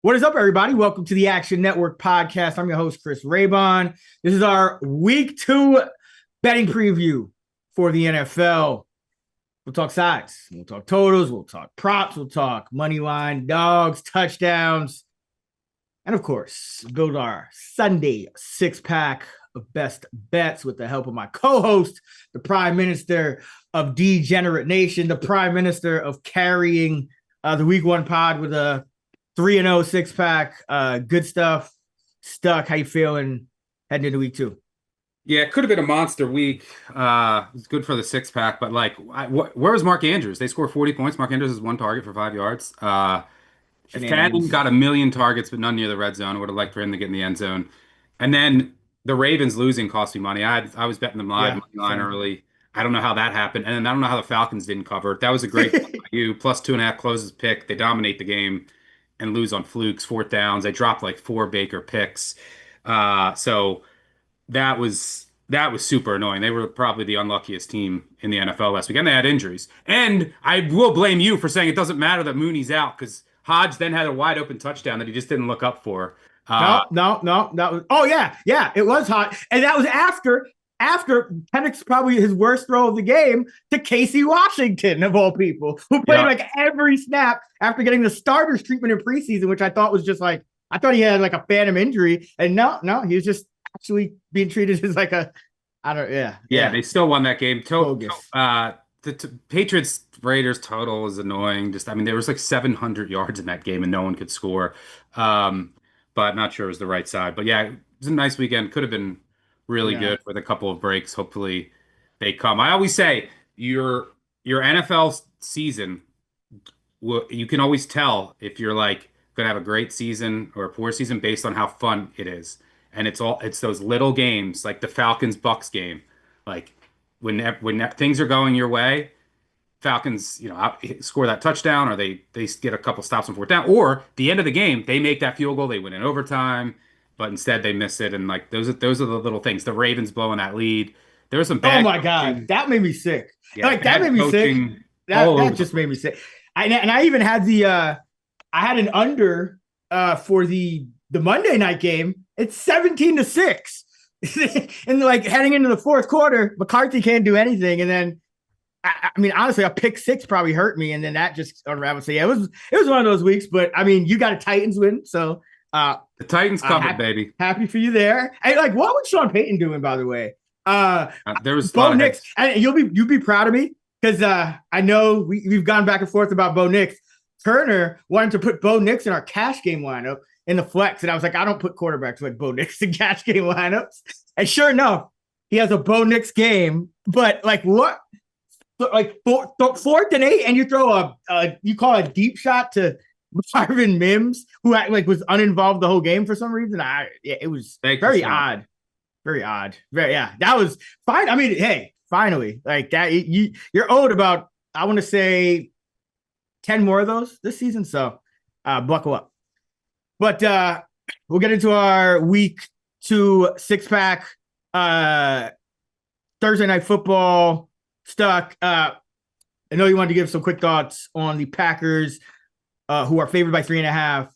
What is up, everybody? Welcome to the Action Network podcast. I'm your host, Chris Raybon. This is our week 2 betting preview for the NFL. We'll talk sides, we'll talk totals, we'll talk props, we'll talk money line, dogs, touchdowns, and of course, build our Sunday six-pack of best bets with the help of my co-host, the Prime Minister of Degenerate Nation, the Prime Minister of carrying the Week 1 pod with a 3-0 six-pack. Good stuff. Stuck. How you feeling heading into week 2? Yeah, it could have been a monster week. It was good for the six-pack, but where was Mark Andrews? They scored 40 points. Mark Andrews has 1 target for 5 yards. If Cannon Shenanigans. got a million targets, but none near the red zone, I would have liked for him to get in the end zone. And then the Ravens losing cost me money. I was betting them live Yeah, money line same. early. I don't know how that happened, and then I don't know how the Falcons didn't cover. That was a great call by you. Plus 2.5 closes pick. They dominate the game and lose on flukes, fourth downs. They dropped like 4 Baker picks. So that was super annoying. They were probably the unluckiest team in the NFL last week, and they had injuries. And I will blame you for saying it doesn't matter that Mooney's out because Hodge then had a wide open touchdown that he just didn't look up for. No. That was. Oh yeah. It was hot, and that was after Penix probably his worst throw of the game to Casey Washington of all people, who played Yeah, like every snap after getting the starters treatment in preseason, which I thought was just like I thought he had like a phantom injury, and no, he was just actually being treated as like a I don't yeah, they still won that game. bogus. The Patriots Raiders total is annoying. Just I mean, there was like 700 yards in that game and no one could score. Um, but not sure it was the right side. But yeah, it was a nice weekend. Could have been really Yeah. good with a couple of breaks. Hopefully they come. I always say your NFL season, you can always tell if you're like going to have a great season or a poor season based on how fun it is. And it's those little games like the Falcons Bucks game. Like when things are going your way, Falcons, score that touchdown or they get a couple stops on fourth down, or the end of the game, they make that field goal, they win in overtime, but instead they miss it. And like those are the little things. The Ravens blowing that lead. There was some Oh bad my God, coaching. that made me sick. Yeah, Like that bad made me sick. coaching That all over that the just place. made me sick. I even had I had an under for the Monday night game. It's 17-6. And like heading into the fourth quarter, McCarthy can't do anything. And then I mean, honestly, a pick six probably hurt me, and then that just unraveled. So yeah, it was one of those weeks. But I mean, you got a Titans win, so The Titans covered, happy, baby. happy for you there. And like, what was Sean Payton doing, by the way? Uh, There was a lot Bo of Nix, heads. and you'll be proud of me because I know we've gone back and forth about Bo Nix. Turner wanted to put Bo Nix in our cash game lineup in the flex, and I was like, I don't put quarterbacks like Bo Nix in cash game lineups. And sure enough, he has a Bo Nix game. But like, what? Like fourth and 8, and you throw you call a deep shot to Marvin Mims, who like was uninvolved the whole game for some reason. It was Thank you, very Sean. odd. Very odd. Very yeah. That was fine. I mean, hey, finally, like that. You're owed about I want to say 10 more of those this season. So buckle up. But we'll get into our week 2 six-pack Thursday night football stuck. I know you wanted to give some quick thoughts on the Packers, who are favored by 3.5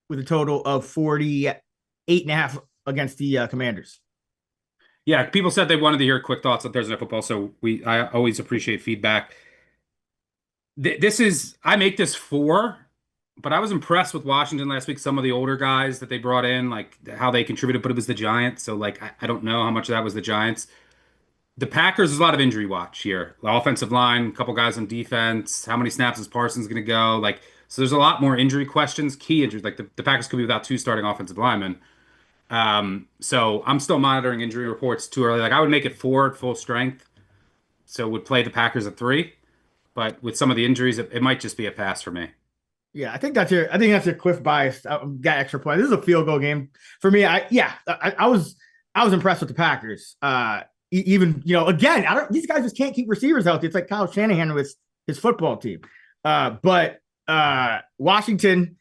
with a total of 48.5 against the Commanders. Yeah, people said they wanted to hear quick thoughts on Thursday Night Football, so I always appreciate feedback. I make this 4, but I was impressed with Washington last week. Some of the older guys that they brought in, like how they contributed, but it was the Giants. So like I don't know how much of that was the Giants. The Packers, there's a lot of injury watch here. The offensive line, a couple guys on defense. How many snaps is Parsons going to go? Like, so there's a lot more injury questions, key injuries. Like the Packers could be without 2 starting offensive linemen. So I'm still monitoring injury reports too early. Like I would make it 4 at full strength. So would play the Packers at 3. But with some of the injuries, it might just be a pass for me. Yeah, I think that's your Cliff bias. Got extra point. This is a field goal game for me. I was impressed with the Packers. Even again, these guys just can't keep receivers healthy. It's like Kyle Shanahan with his football team. But Washington,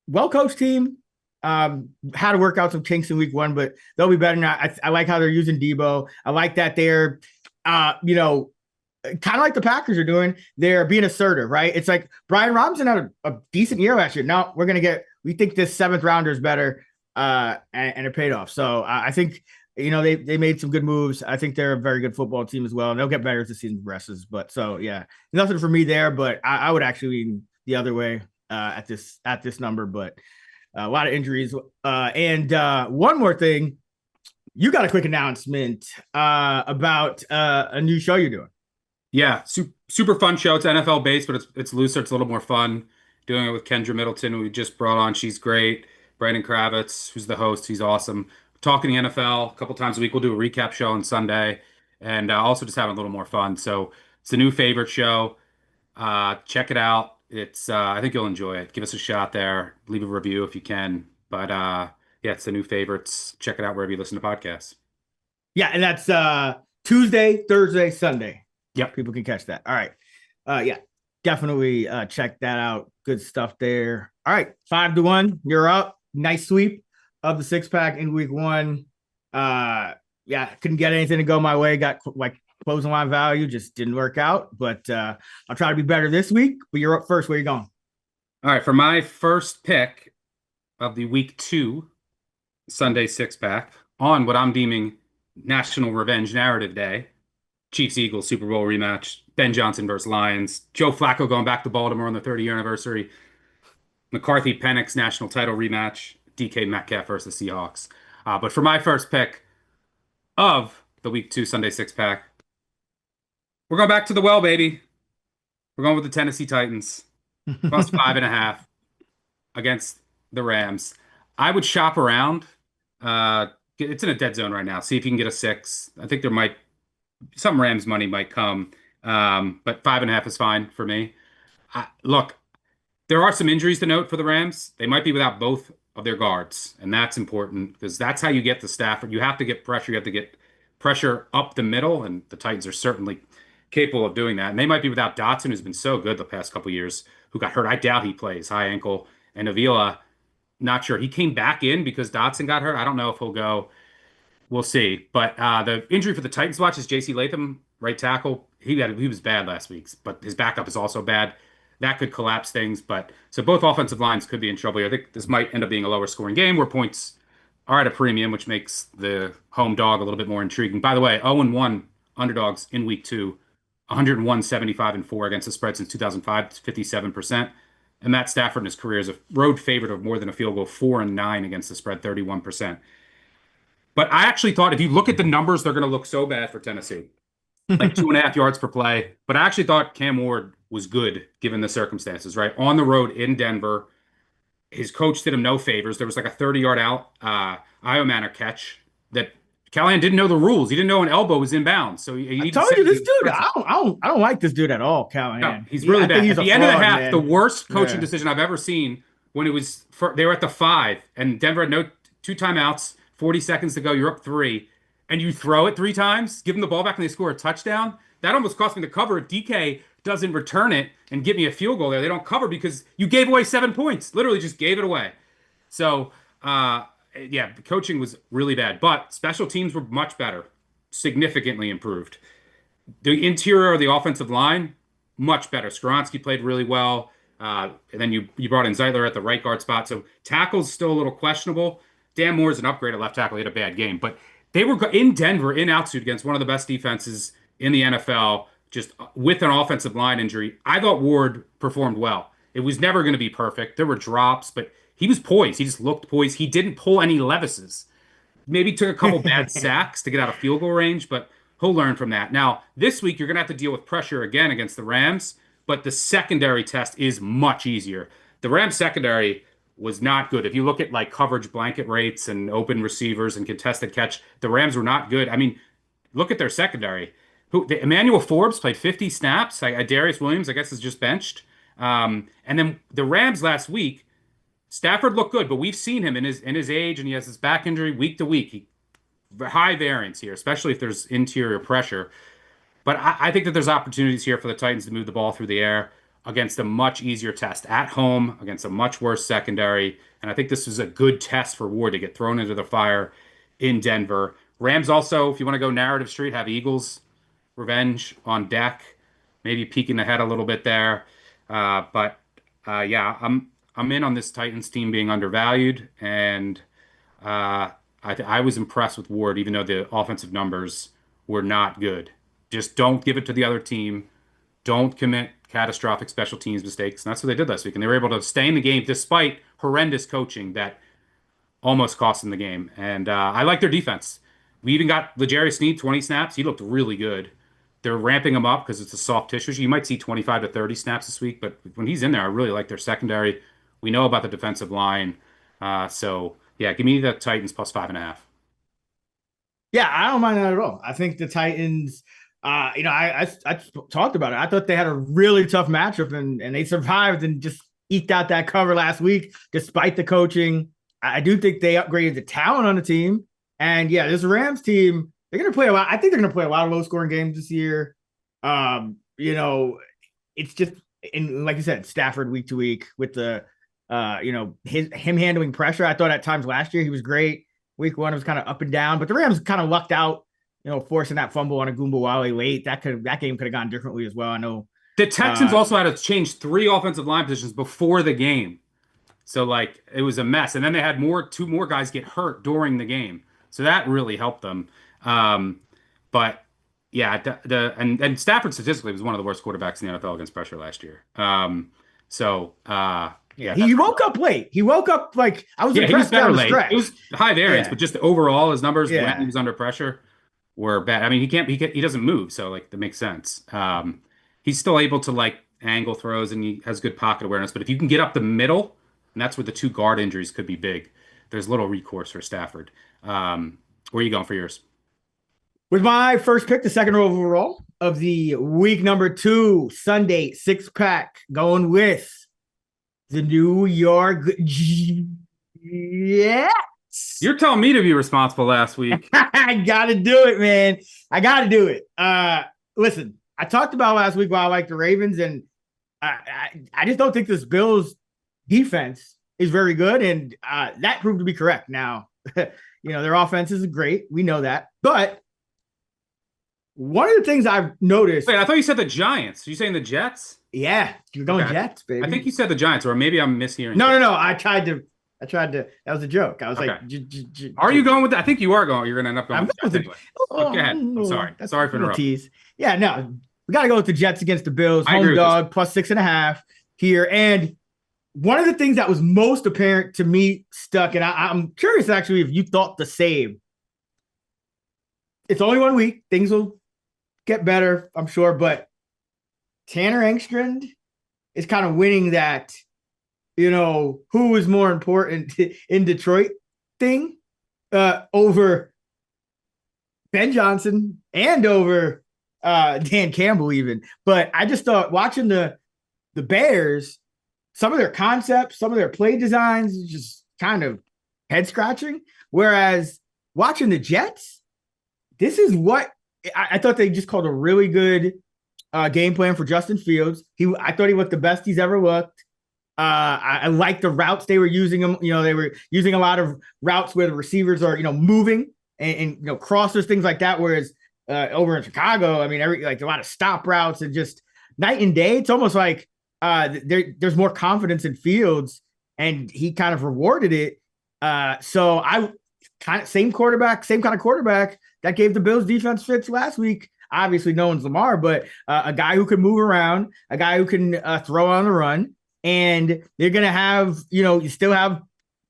well coached team. Had to work out some kinks in week 1, but they'll be better now. I like how they're using Debo. I like that they're kind of like the Packers are doing, they're being assertive, right? It's like Brian Robinson had a decent year last year. Now we're going to get we think this seventh rounder is better, and it paid off. So I think they made some good moves. I think they're a very good football team as well, and they'll get better as the season progresses. But so yeah, nothing for me there. But I would actually lean the other way at this number. But a lot of injuries. And one more thing, you got a quick announcement about a new show you're doing. Yeah, super fun show. It's NFL based, but it's looser. It's a little more fun. Doing it with Kendra Middleton, who we just brought on. She's great. Brandon Kravitz, who's the host, he's awesome. Talking the NFL a couple times a week. We'll do a recap show on Sunday, and also just having a little more fun. So it's a new favorite show. Check it out. It's I think you'll enjoy it. Give us a shot there. Leave a review if you can. But yeah, it's the new favorites. Check it out wherever you listen to podcasts. Yeah, and that's Tuesday, Thursday, Sunday. Yep. People can catch that. All right. Yeah, definitely check that out. Good stuff there. All right, 5-1. You're up. Nice sweep of the six pack in week one. Yeah, couldn't get anything to go my way. Got like closing line value, just didn't work out. But I'll try to be better this week. But you're up first. Where you going? All right, for my first pick of the week 2 Sunday six pack on what I'm deeming National Revenge Narrative Day. Chiefs Eagles Super Bowl rematch. Ben Johnson versus Lions. Joe Flacco going back to Baltimore on the 30-year anniversary. McCarthy Penix national title rematch. DK Metcalf versus the Seahawks. But for my first pick of the week 2 Sunday six pack, we're going back to the well, baby. We're going with the Tennessee Titans. Plus 5.5 against the Rams. I would shop around. It's in a dead zone right now. See if you can get a 6. I think some Rams money might come. But 5.5 is fine for me. Look, there are some injuries to note for the Rams. They might be without both of their guards, and that's important because that's how you get the Stafford. You have to get pressure. You have to get pressure up the middle, and the Titans are certainly capable of doing that. And they might be without Dotson, who's been so good the past couple years, who got hurt. I doubt he plays, high ankle. And Avila, not sure. He came back in because Dotson got hurt. I don't know if he'll go. We'll see. But the injury for the Titans watch is J.C. Latham, right tackle. He was bad last week, but his backup is also bad. That could collapse things. But so both offensive lines could be in trouble here. I think this might end up being a lower scoring game where points are at a premium, which makes the home dog a little bit more intriguing. By the way, 0-1 underdogs in week 2, 101, 75, and 4 against the spread since 2005, 57%. And Matt Stafford in his career is a road favorite of more than a field goal, 4-9 against the spread, 31%. But I actually thought if you look at the numbers, they're going to look so bad for Tennessee, like 2.5 yards per play. But I actually thought Cam Ward was good given the circumstances, right? On the road in Denver, his coach did him no favors. There was like a 30-yard out Iomanner catch that Callahan didn't know the rules. He didn't know an elbow was inbounds. So I told you this dude. I don't like this dude at all, Callahan. No, he's really bad. At the end of the half, the worst coaching Yeah. decision I've ever seen when it was they were at the 5 and Denver had no 2 timeouts, 40 seconds to go. You're up 3, and you throw it 3 times, give them the ball back, and they score a touchdown. That almost cost me the cover. If DK doesn't return it and get me a field goal there, they don't cover because you gave away 7 points. Literally just gave it away. So, yeah, the coaching was really bad, but special teams were much better, significantly improved. The interior of the offensive line, much better. Skoronski played really well. And then you brought in Zeitler at the right guard spot. So tackle's still a little questionable. Dan Moore's an upgrade at left tackle. He had a bad game. But they were in Denver in altitude against one of the best defenses in the NFL, just with an offensive line injury. I thought Ward performed well. It was never going to be perfect. There were drops, but he was poised. He just looked poised. He didn't pull any Levises. Maybe took a couple bad sacks to get out of field goal range, but he'll learn from that. Now, this week, you're going to have to deal with pressure again against the Rams, but the secondary test is much easier. The Rams secondary was not good. If you look at like coverage blanket rates and open receivers and contested catch, the Rams were not good. I mean, look at their secondary. Emmanuel Forbes played 50 snaps. Darius Williams, I guess, is just benched. And then the Rams last week, Stafford looked good, but we've seen him in his age, and he has his back injury week to week. High variance here, especially if there's interior pressure. But I think that there's opportunities here for the Titans to move the ball through the air against a much easier test at home, against a much worse secondary. And I think this is a good test for Ward to get thrown into the fire in Denver. Rams also, if you want to go narrative street, have Eagles revenge on deck, maybe peeking ahead a little bit there. But yeah, I'm in on this Titans team being undervalued, and I was impressed with Ward, even though the offensive numbers were not good. Just don't give it to the other team. Don't commit catastrophic special teams mistakes. And that's what they did last week. And they were able to stay in the game despite horrendous coaching that almost cost them the game. And I like their defense. We even got L'Jarius Sneed 20 snaps. He looked really good. They're ramping him up because it's a soft tissue. You might see 25 to 30 snaps this week, but when he's in there, I really like their secondary. We know about the defensive line. So, yeah, give me the Titans plus 5.5. Yeah, I don't mind that at all. I think the Titans, I talked about it. I thought they had a really tough matchup and they survived and just eked out that cover last week despite the coaching. I do think they upgraded the talent on the team. And yeah, this Rams team, they're going to play a lot. I think they're going to play a lot of low scoring games this year. It's just, and like you said, Stafford week to week with the, him handling pressure. I thought at times last year he was great. Week one was kind of up and down, but the Rams kind of lucked out, forcing that fumble on a Wale late. That game could have gone differently as well. I know the Texans also had to change 3 offensive line positions before the game. So it was a mess. And then they had 2 more guys get hurt during the game. So that really helped them. But yeah, and Stafford statistically was one of the worst quarterbacks in the NFL against pressure last year. Yeah, he woke up late. He woke up I was impressed. He was better down the late. stretch. It was high variance, but just overall, his numbers when he was under pressure were bad. I mean, he doesn't move, so that makes sense. He's still able to angle throws and he has good pocket awareness. But if you can get up the middle, and that's where the 2 guard injuries could be big, there's little recourse for Stafford. Where are you going for yours? With my first pick, the second overall of the week number 2 Sunday 6-pack, going with the New York Jets. You're telling me to be responsible last week. I got to do it, man. I got to do it. Listen, I talked about last week why I like the Ravens, and I just don't think this Bills defense is very good, and that proved to be correct. Now, their offense is great. We know that. But one of the things I've noticed... Wait, I thought you said the Giants. Are you saying the Jets? Yeah, you're going Jets, baby. I think you said the Giants, or maybe I'm mishearing. No. I tried to. That was a joke. I was Are you going with that? I think you are going. You're going to end up going with the Jets. Oh, go ahead. I'm sorry. Sorry for interrupting. Tease. Yeah, no. We got to go with the Jets against the Bills. Home dog, plus 6.5 here. And one of the things that was most apparent to me, Stuck, and I'm curious actually if you thought the same. It's only 1 week. Things will get better, I'm sure. But Tanner Engstrand is kind of winning that, who is more important in Detroit thing over Ben Johnson and over Dan Campbell even. But I just thought watching the Bears, some of their concepts, some of their play designs is just kind of head scratching. Whereas watching the Jets, this is what I thought they just called a really good game plan for Justin Fields. I thought he looked the best he's ever looked. I like the routes they were using them. They were using a lot of routes where the receivers are, moving and crossers, things like that. Whereas over in Chicago, I mean, a lot of stop routes and just night and day. It's almost like there's more confidence in Fields, and he kind of rewarded it. So I kind of same kind of quarterback that gave the Bills defense fits last week. Obviously, no one's Lamar, but a guy who can move around, a guy who can throw on the run. And they're going to have, you still have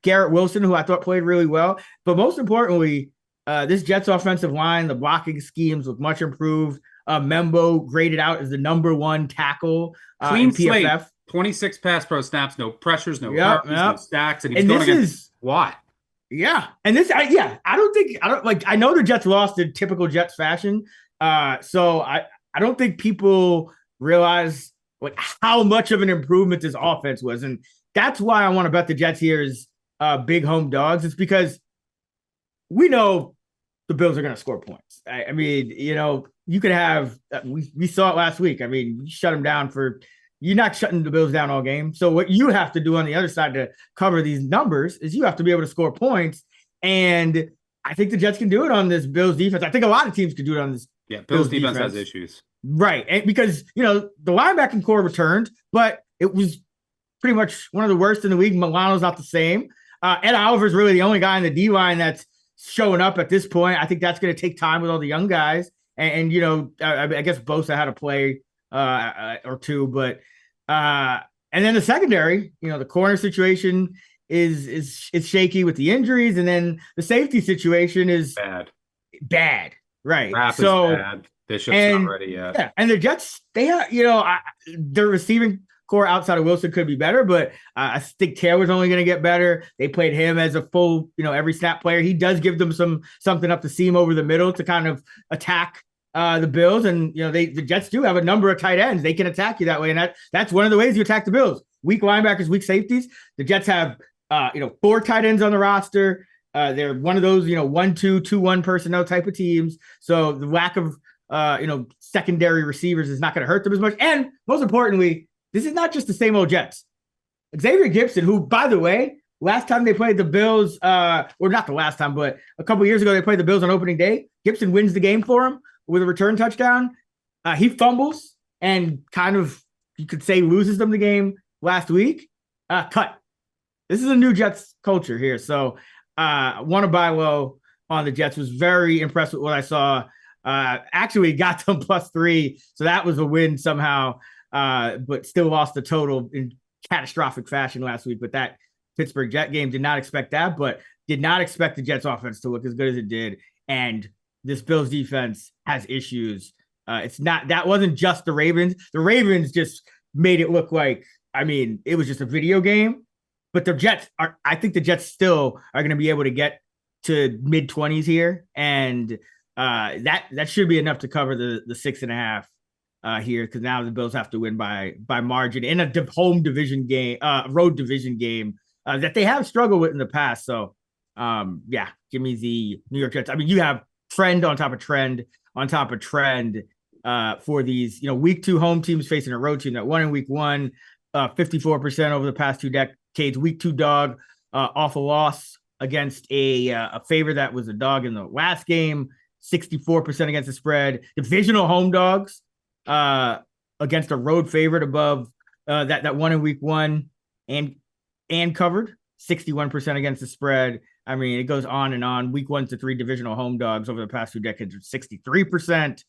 Garrett Wilson, who I thought played really well. But most importantly, this Jets offensive line, the blocking schemes look much improved. Membo graded out as the number 1 tackle. Clean in PFF. slate, 26 pass pro snaps, no pressures, no hurries, no stacks. And he's going against Watt. Yeah. And I know the Jets lost in typical Jets fashion. So I don't think people realize how much of an improvement this offense was. And that's why I want to bet the Jets here is big home dogs. It's because we know the Bills are going to score points. I mean, you could have, we saw it last week. I mean, you shut them down you're not shutting the Bills down all game. So what you have to do on the other side to cover these numbers is you have to be able to score points. And I think the Jets can do it on this Bills defense. I think a lot of teams could do it on this. Yeah, Bills defense has issues. Right. And because, the linebacking core returned, but it was pretty much one of the worst in the league. Milano's not the same. Ed Oliver's really the only guy in the D line that's showing up at this point. I think that's going to take time with all the young guys. And you know, I guess Bosa had to play or two, but and then the secondary, you know, the corner situation is shaky with the injuries, and then the safety situation is bad. Right. Rapp is bad. Bishop's not ready yet. Yeah, and the Jets, they have, you know, their receiving core outside of Wilson could be better, but I think Taylor's only going to get better. They played him as a full, you know, every snap player. He does give them something up the seam over the middle to kind of attack the Bills, and you know, the Jets do have a number of tight ends. They can attack you that way, and that's one of the ways you attack the Bills. Weak linebackers, weak safeties. The Jets have 4 tight ends on the roster. They're one of those, you know, 1-2, 2-1 personnel type of teams. So the lack of secondary receivers is not going to hurt them as much. And most importantly, this is not just the same old Jets. Xavier Gipson, who, by the way, last time they played the Bills, or not the last time, but a couple years ago, they played the Bills on opening day. Gipson wins the game for him with a return touchdown. He fumbles and kind of, you could say, loses them the game last week. Cut. This is a new Jets culture here. So want to buy low on the Jets. Was very impressed with what I saw. Actually got them +3. So that was a win somehow, but still lost the total in catastrophic fashion last week. But that Pittsburgh Jet game, did not expect that, but did not expect the Jets offense to look as good as it did. And this Bills defense has issues. That wasn't just the Ravens. The Ravens just made it look like, I mean, it was just a video game. But I think the Jets still are going to be able to get to mid-20s here. And that should be enough to cover the 6.5 here, because now the Bills have to win by margin in a road division game that they have struggled with in the past. So give me the New York Jets. I mean, you have trend on top of trend on top of trend for these, you know, week 2 home teams facing a road team that won in week 1, 54% over the past 2 decades. Week 2 dog off a loss against a favor that was a dog in the last game. 64% against the spread. Divisional home dogs against a road favorite above that won in week 1 and covered. 61% against the spread. I mean, it goes on and on. Week 1 to 3 divisional home dogs over the past 2 decades are 63%.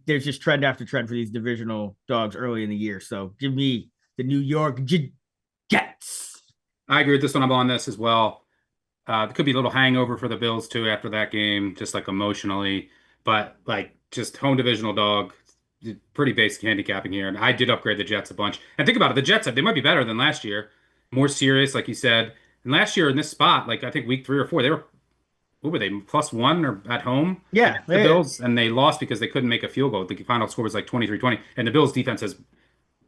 There's just trend after trend for these divisional dogs early in the year. So give me the New York Jets. I agree with this one. I'm on this as well. It could be a little hangover for the Bills too after that game, just like emotionally, but like just home divisional dog, pretty basic handicapping here. And I did upgrade the Jets a bunch. And think about it, the Jets, they might be better than last year, more serious, like you said. And last year in this spot, like I think week 3 or 4, they were, what were they, +1 or at home? Yeah, the Bills, and they lost because they couldn't make a field goal. The final score was like 23-20, and the Bills defense has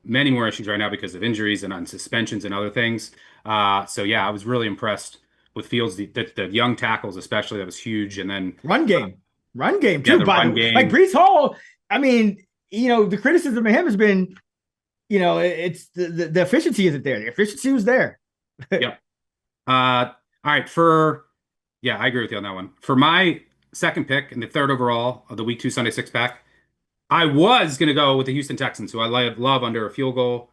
many more issues right now because of injuries and on suspensions and other things. So yeah, I was really impressed with Fields, the young tackles especially. That was huge. And then run game too. Yeah, run game. Like Breece Hall, I mean, you know, the criticism of him has been, you know, it's the efficiency isn't there. The efficiency was there. Yep. All right. I agree with you on that one. For my second pick and the 3rd overall of the week 2 Sunday 6-pack, I was going to go with the Houston Texans, who I love under a field goal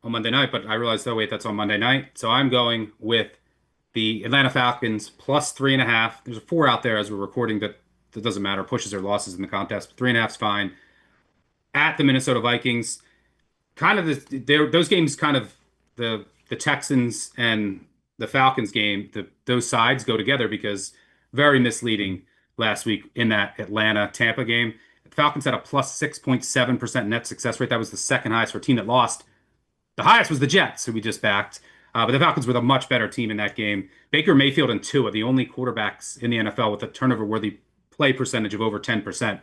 on Monday night, but I realized, oh, wait, that's on Monday night. So I'm going with the Atlanta Falcons +3.5. There's a 4 out there as we're recording, that doesn't matter. Pushes or losses in the contest. 3.5 is fine. At the Minnesota Vikings, kind of those games, kind of the Texans and the Falcons game, those sides go together because very misleading last week in that Atlanta-Tampa game. The Falcons had a +6.7% net success rate. That was the second highest for a team that lost. The highest was the Jets, who we just backed. But the Falcons were the much better team in that game. Baker Mayfield and Tua, the only quarterbacks in the NFL with a turnover-worthy play percentage of over 10%.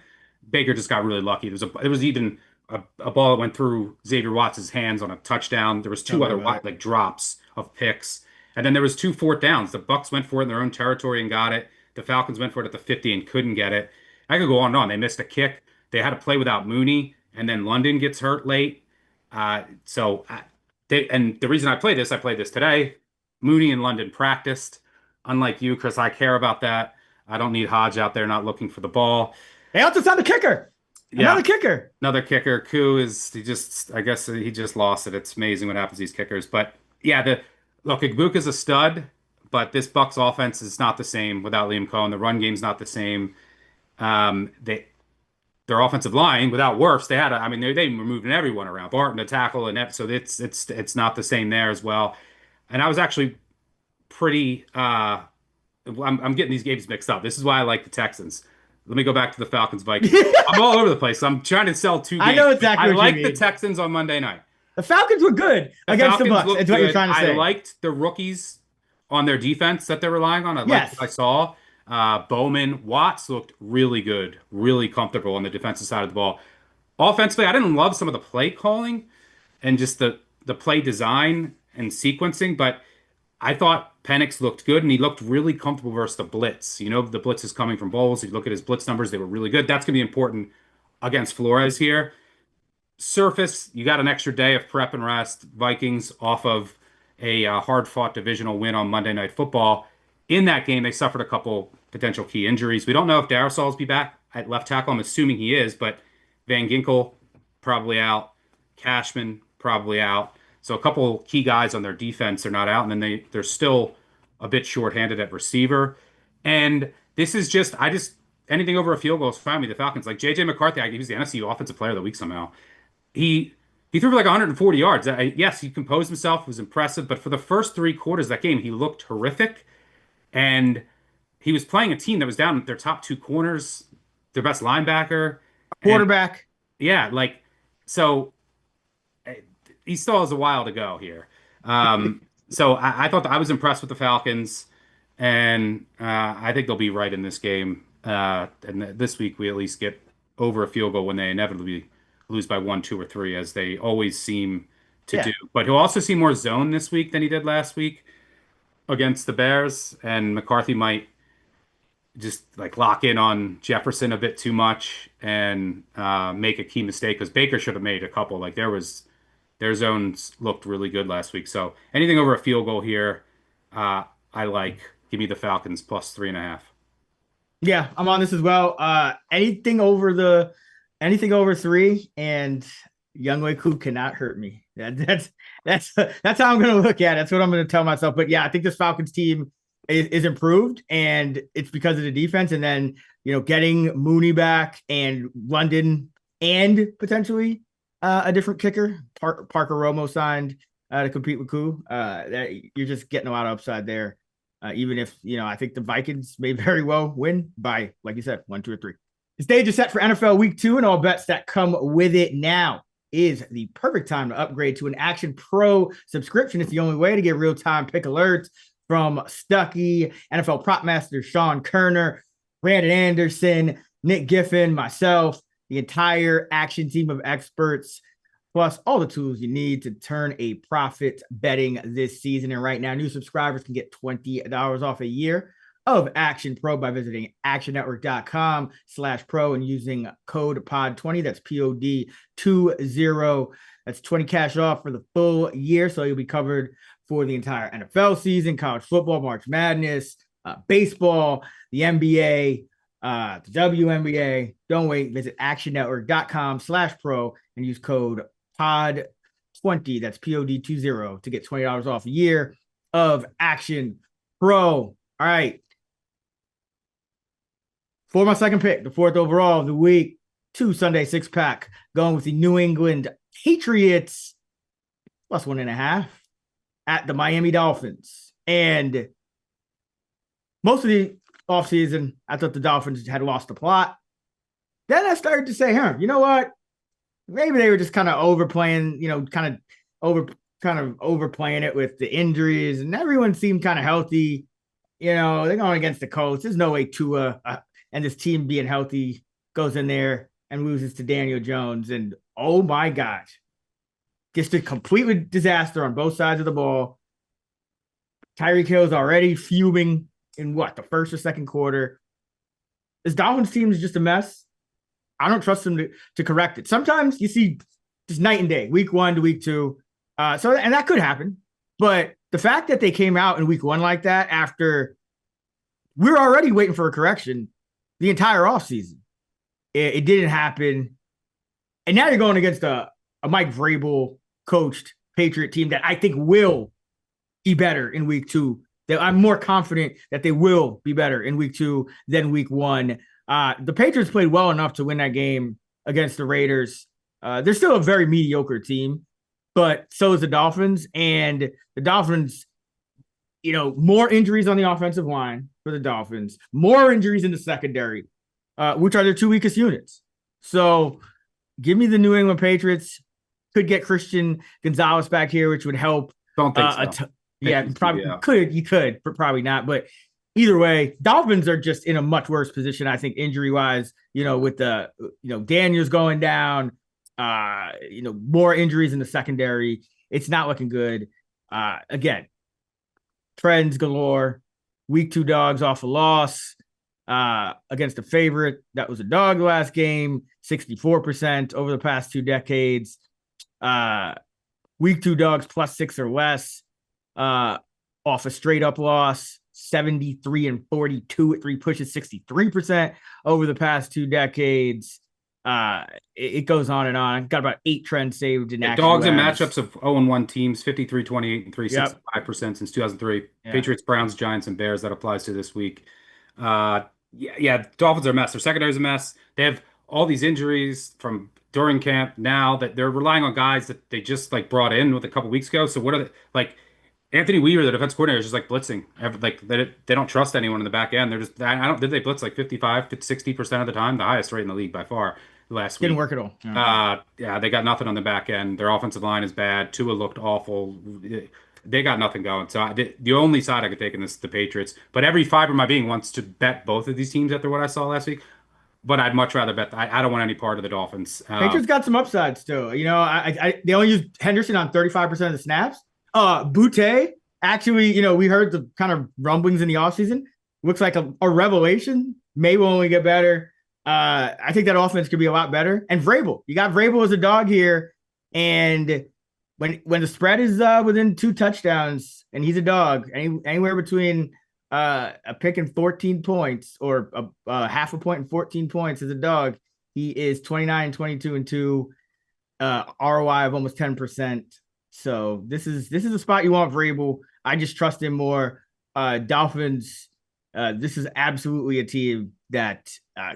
Baker just got really lucky. There was even a ball that went through Xavier Watts' hands on a touchdown. There was 2 other like drops of picks. And then there was 2 fourth downs. The Bucs went for it in their own territory and got it. The Falcons went for it at the 50 and couldn't get it. I could go on and on. They missed a kick. They had to play without Mooney, and then London gets hurt late. And the reason I played this today. Mooney and London practiced. Unlike you, Chris, I care about that. I don't need Hodge out there not looking for the ball. They also signed the kicker. Yeah, Another kicker. another kicker. Koo is I guess he just lost it. It's amazing what happens to these kickers. But yeah, look, Igbuka's a stud, but this Bucks offense is not the same without Liam Cohen. The run game's not the same. Their offensive line without Wirfs, I mean, they were moving everyone around, Barton to tackle, and so it's not the same there as well. And I was actually pretty. I'm getting these games mixed up. This is why I like the Texans. Let me go back to the Falcons Vikings. I'm all over the place. I'm trying to sell two I games. know exactly I what you like the mean. Texans on Monday night. The Falcons were good The against the Falcons Bucks. looked It's what you're good. trying to I say. liked the rookies on their defense that they're relying on. I liked Yes. what I saw. Bowman, Watts looked really good, really comfortable on the defensive side of the ball. Offensively, I didn't love some of the play calling and just the play design and sequencing, but I thought Penix looked good and he looked really comfortable versus the blitz. You know, the blitz is coming from Bowles. If you look at his blitz numbers, they were really good. That's going to be important against Flores here. Surface, you got an extra day of prep and rest. Vikings off of a hard-fought divisional win on Monday Night Football. In that game, they suffered a couple potential key injuries. We don't know if Darisaul's be back at left tackle. I'm assuming he is, but Van Ginkel probably out. Cashman probably out. So a couple key guys on their defense are not out, and then they're still a bit shorthanded at receiver. And this is just anything over a field goal is fine with the Falcons. Like JJ McCarthy, he was the NFC Offensive Player of the Week somehow. He he threw for like 140 yards. Yes, he composed himself, was impressive, but for the first 3 quarters of that game, he looked horrific. And he was playing a team that was down their top 2 corners, their best linebacker, and Quarterback. yeah, like so he still has a while to go here. So I thought that I was impressed with the Falcons, and I think they'll be right in this game. And this week we at least get over a field goal when they inevitably lose by 1, 2, or 3, as they always seem to Yeah. do. But he'll also see more zone this week than he did last week against the Bears, and McCarthy might just like lock in on Jefferson a bit too much and make a key mistake because Baker should have made a couple. Like their zones looked really good last week. So anything over a field goal here, I like. Give me the Falcons plus 3.5. Yeah, I'm on this as well. Anything over 3 and Younghoe Koo cannot hurt me. That's how I'm gonna look at it. That's what I'm gonna tell myself. But yeah, I think this Falcons team is improved, and it's because of the defense. And then getting Mooney back and London and potentially a different kicker. Parker Romo signed to compete with Koo. That you're just getting a lot of upside there. Even if, I think the Vikings may very well win by, like you said, 1, 2, or 3. The stage is set for NFL Week 2, and all bets that come with it. Now is the perfect time to upgrade to an Action Pro subscription. It's the only way to get real-time pick alerts from Stuckey, NFL prop master Sean Kerner, Brandon Anderson, Nick Giffen, myself, the entire Action team of experts, plus all the tools you need to turn a profit betting this season. And right now, new subscribers can get $20 off a year of Action Pro by visiting actionnetwork.com/pro and using code POD20. That's POD20. That's 20 cash off for the full year. So you'll be covered for the entire NFL season, college football, March Madness, baseball, the NBA, the WNBA. Don't wait. Visit actionnetwork.com/pro and use code POD20. That's POD20 to get $20 off a year of Action Pro. All right. For my second pick, the 4th overall of the week, 2 Sunday 6-pack, going with the New England Patriots plus 1.5 at the Miami Dolphins. And most of the offseason, I thought the Dolphins had lost the plot. Then I started to say, you know what? Maybe they were just kind of overplaying, kind of overplaying it with the injuries, and everyone seemed kind of healthy. They're going against the Colts. There's no way Tua and this team being healthy goes in there and loses to Daniel Jones. And oh my gosh, just a complete disaster on both sides of the ball. Tyreek Hill's already fuming in the first or second quarter. This Dolphins team is just a mess. I don't trust them to correct it. Sometimes you see just night and day, week 1 to week 2. And that could happen. But the fact that they came out in week 1 like that after we're already waiting for a correction the entire offseason, it didn't happen. And now you're going against a Mike Vrabel coached Patriot team that I think will be better in week 2. That I'm more confident that they will be better in week 2 than week 1. The Patriots played well enough to win that game against the Raiders. They're still a very mediocre team, but so is the Dolphins. And the Dolphins, more injuries on the offensive line for the Dolphins, more injuries in the secondary, which are their 2 weakest units. So give me the New England Patriots. Could get Christian Gonzalez back here, which would help. Don't think so. Yeah, probably could. You could, but probably not. But either way, Dolphins are just in a much worse position, I think, injury wise. With the Daniels going down, more injuries in the secondary. It's not looking good. Again, trends galore. Week 2 dogs off a loss against a favorite that was a dog last game. 64% over the past 2 decades. Week 2 dogs +6 or less. Off a straight up loss, 73-42 at 3 pushes, 63% over the past 2 decades. It goes on and on. Got about 8 trends saved in dogs and matchups of 0-1 teams, 53, 28, and 3, Yep. 65% since 2003. Yeah. Patriots, Browns, Giants, and Bears. That applies to this week. Dolphins are a mess. Their secondary is a mess. They have all these injuries from during camp now that they're relying on guys that they just brought in with a couple weeks ago. So what are they Anthony Weaver, the defense coordinator, is just blitzing. They don't trust anyone in the back end. They're just did they blitz 55 to 60% of the time, the highest rate in the league by far last week. Didn't work at all. They got nothing on the back end. Their offensive line is bad. Tua looked awful. They got nothing going. So the only side I could take in this is the Patriots. But every fiber of my being wants to bet both of these teams after what I saw last week. But I'd much rather bet. I don't want any part of the Dolphins. Patriots got some upsides still. They only used Henderson on 35% of the snaps. Butte, actually, we heard the kind of rumblings in the offseason. Looks like a revelation. May will only get better. I think that offense could be a lot better. And Vrabel, you got Vrabel as a dog here. And when the spread is within 2 touchdowns and he's a dog, anywhere between a pick and 14 points or a half a point and 14 points as a dog, he is 29, 22, and 2, ROI of almost 10%. So this is a spot you want Vrabel. I just trust him more. Dolphins, this is absolutely a team that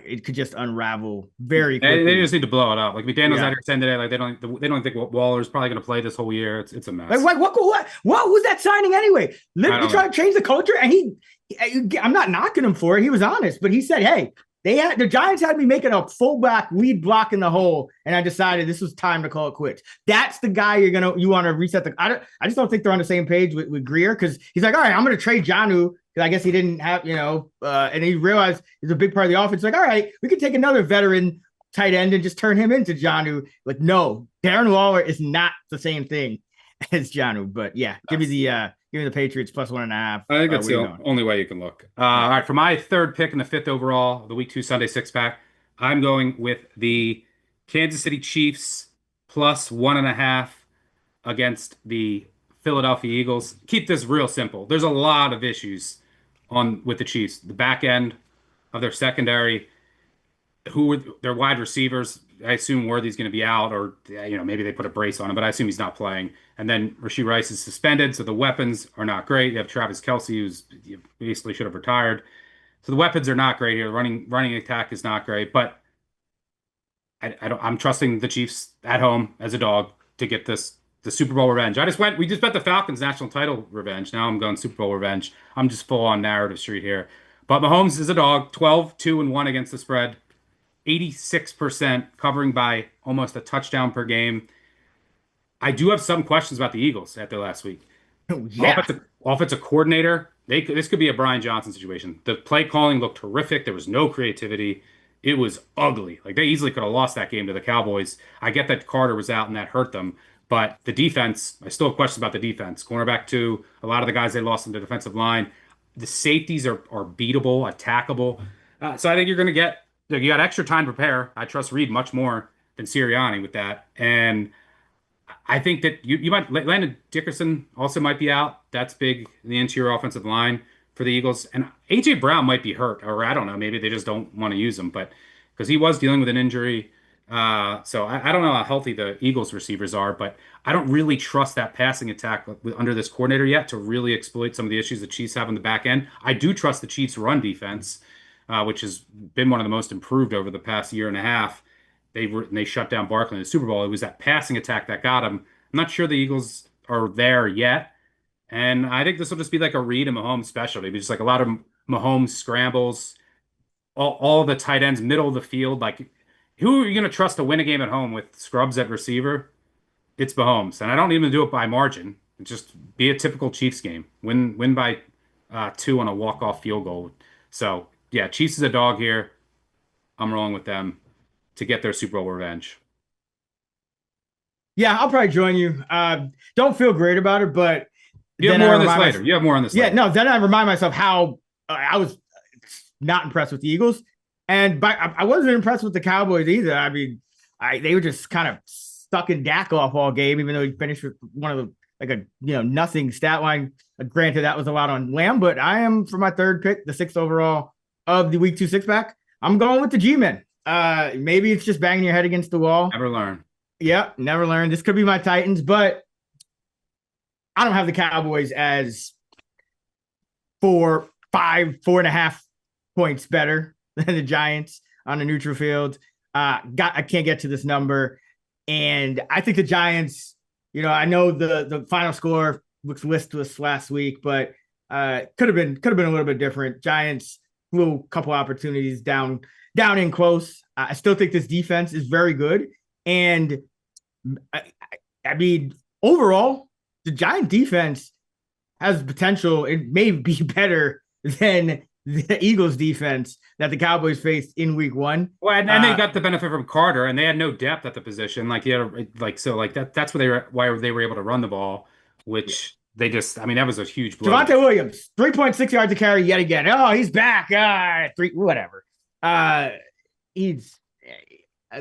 it could just unravel very quickly. They just need to blow it up. McDaniel's out here saying today, they don't think Waller's probably going to play this whole year. It's a mess. What was that signing anyway? They try to change the culture, and I'm not knocking him for it. He was honest, but he said, "Hey, the Giants had me making a fullback lead block in the hole, and I decided this was time to call it quits." That's the guy you want to reset the. I just don't think they're on the same page with Greer, because he's like, "All right, I'm going to trade Jonnu," because I guess he didn't have, and he realized it's a big part of the offense. All right, we can take another veteran tight end and just turn him into Jonnu. No, Darren Waller is not the same thing as Jonnu. But yeah, give me the Patriots +1.5. I think that's the only way you can look. All right, for my 3rd pick and the 5th overall, the week 2 Sunday 6-pack, I'm going with the Kansas City Chiefs +1.5 against the Philadelphia Eagles. Keep this real simple. There's a lot of issues with the Chiefs. The back end of their secondary, their wide receivers. I assume Worthy's going to be out, or maybe they put a brace on him, but I assume he's not playing. And then Rashee Rice is suspended, so the weapons are not great. You have Travis Kelce, who's basically should have retired. So the weapons are not great here. Running attack is not great, but I'm trusting the Chiefs at home as a dog to get the Super Bowl revenge. We just bet the Falcons national title revenge. Now I'm going Super Bowl revenge. I'm just full on narrative street here. But Mahomes is a dog, 12-2-1 against the spread. 86% covering by almost a touchdown per game. I do have some questions about the Eagles after last week. Yeah. Offensive coordinator, this could be a Brian Johnson situation. The play calling looked horrific. There was no creativity. It was ugly. They easily could have lost that game to the Cowboys. I get that Carter was out and that hurt them. But the defense, I still have questions about the defense. Cornerback 2, a lot of the guys they lost in the defensive line. The safeties are beatable, attackable. So I think you're going to get, you got extra time to prepare. I trust Reed much more than Sirianni with that. And I think that you might, Landon Dickerson also might be out. That's big in the interior offensive line for the Eagles. And A.J. Brown might be hurt, or I don't know, maybe they just don't want to use him. But because he was dealing with an injury, So I don't know how healthy the Eagles receivers are, but I don't really trust that passing attack under this coordinator yet to really exploit some of the issues the Chiefs have on the back end. I do trust the Chiefs' run defense, which has been one of the most improved over the past year and a half. They shut down Barkley in the Super Bowl. It was that passing attack that got him. I'm not sure the Eagles are there yet, and I think this will just be like a Reed and Mahomes specialty. It'll be just like a lot of Mahomes scrambles, all the tight ends, middle of the field. Like, who are you going to trust to win a game at home with scrubs at receiver? It's Mahomes, and I don't even do it by margin. Just be a typical Chiefs game. Win by two on a walk-off field goal. So yeah, Chiefs is a dog here. I'm rolling with them to get their Super Bowl revenge. Yeah, I'll probably join you. Don't feel great about it, but You have then I more on this remind later. myself, You have more on this yeah, later. no, then I remind myself how I was not impressed with the Eagles, and I wasn't impressed with the Cowboys either. I mean, they were just kind of stuck in Dak off all game, even though he finished with one of the like a nothing stat line. Granted, that was a lot on Lamb, but I am for my third pick, the sixth overall of the Week 2 six pack. I'm going with the G-men. Maybe it's just banging your head against the wall. Never learn. Yeah, never learned. This could be my Titans, but I don't have the Cowboys as 4.5 points better than the Giants on a neutral field. I can't get to this number, and I think the Giants. I know the final score looks listless last week, but could have been a little bit different. Giants little couple opportunities down in close. I still think this defense is very good, and I mean overall the Giant defense has potential. It may be better than the Eagles defense that the Cowboys faced in week 1. Well, and they got the benefit from Carter, and they had no depth at the position. Like, that's why they were able to run the ball, which they just, I mean, that was a huge blow. Javonte Williams, 3.6 yards to carry yet again. Oh, he's back. Whatever. He's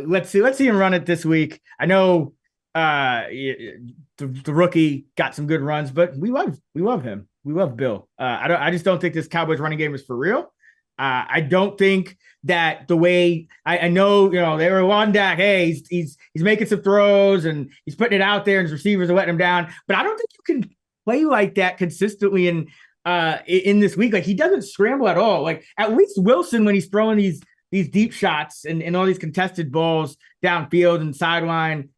let's see him run it this week. I know the rookie got some good runs, but we love him. We love Bill. I just don't think this Cowboys running game is for real. I don't think that the way I know, they were on Dak. Hey, he's making some throws and he's putting it out there, and his receivers are letting him down. But I don't think you can play like that consistently in this week. Like, he doesn't scramble at all. Like, at least Wilson, when he's throwing these deep shots and all these contested balls downfield and sideline,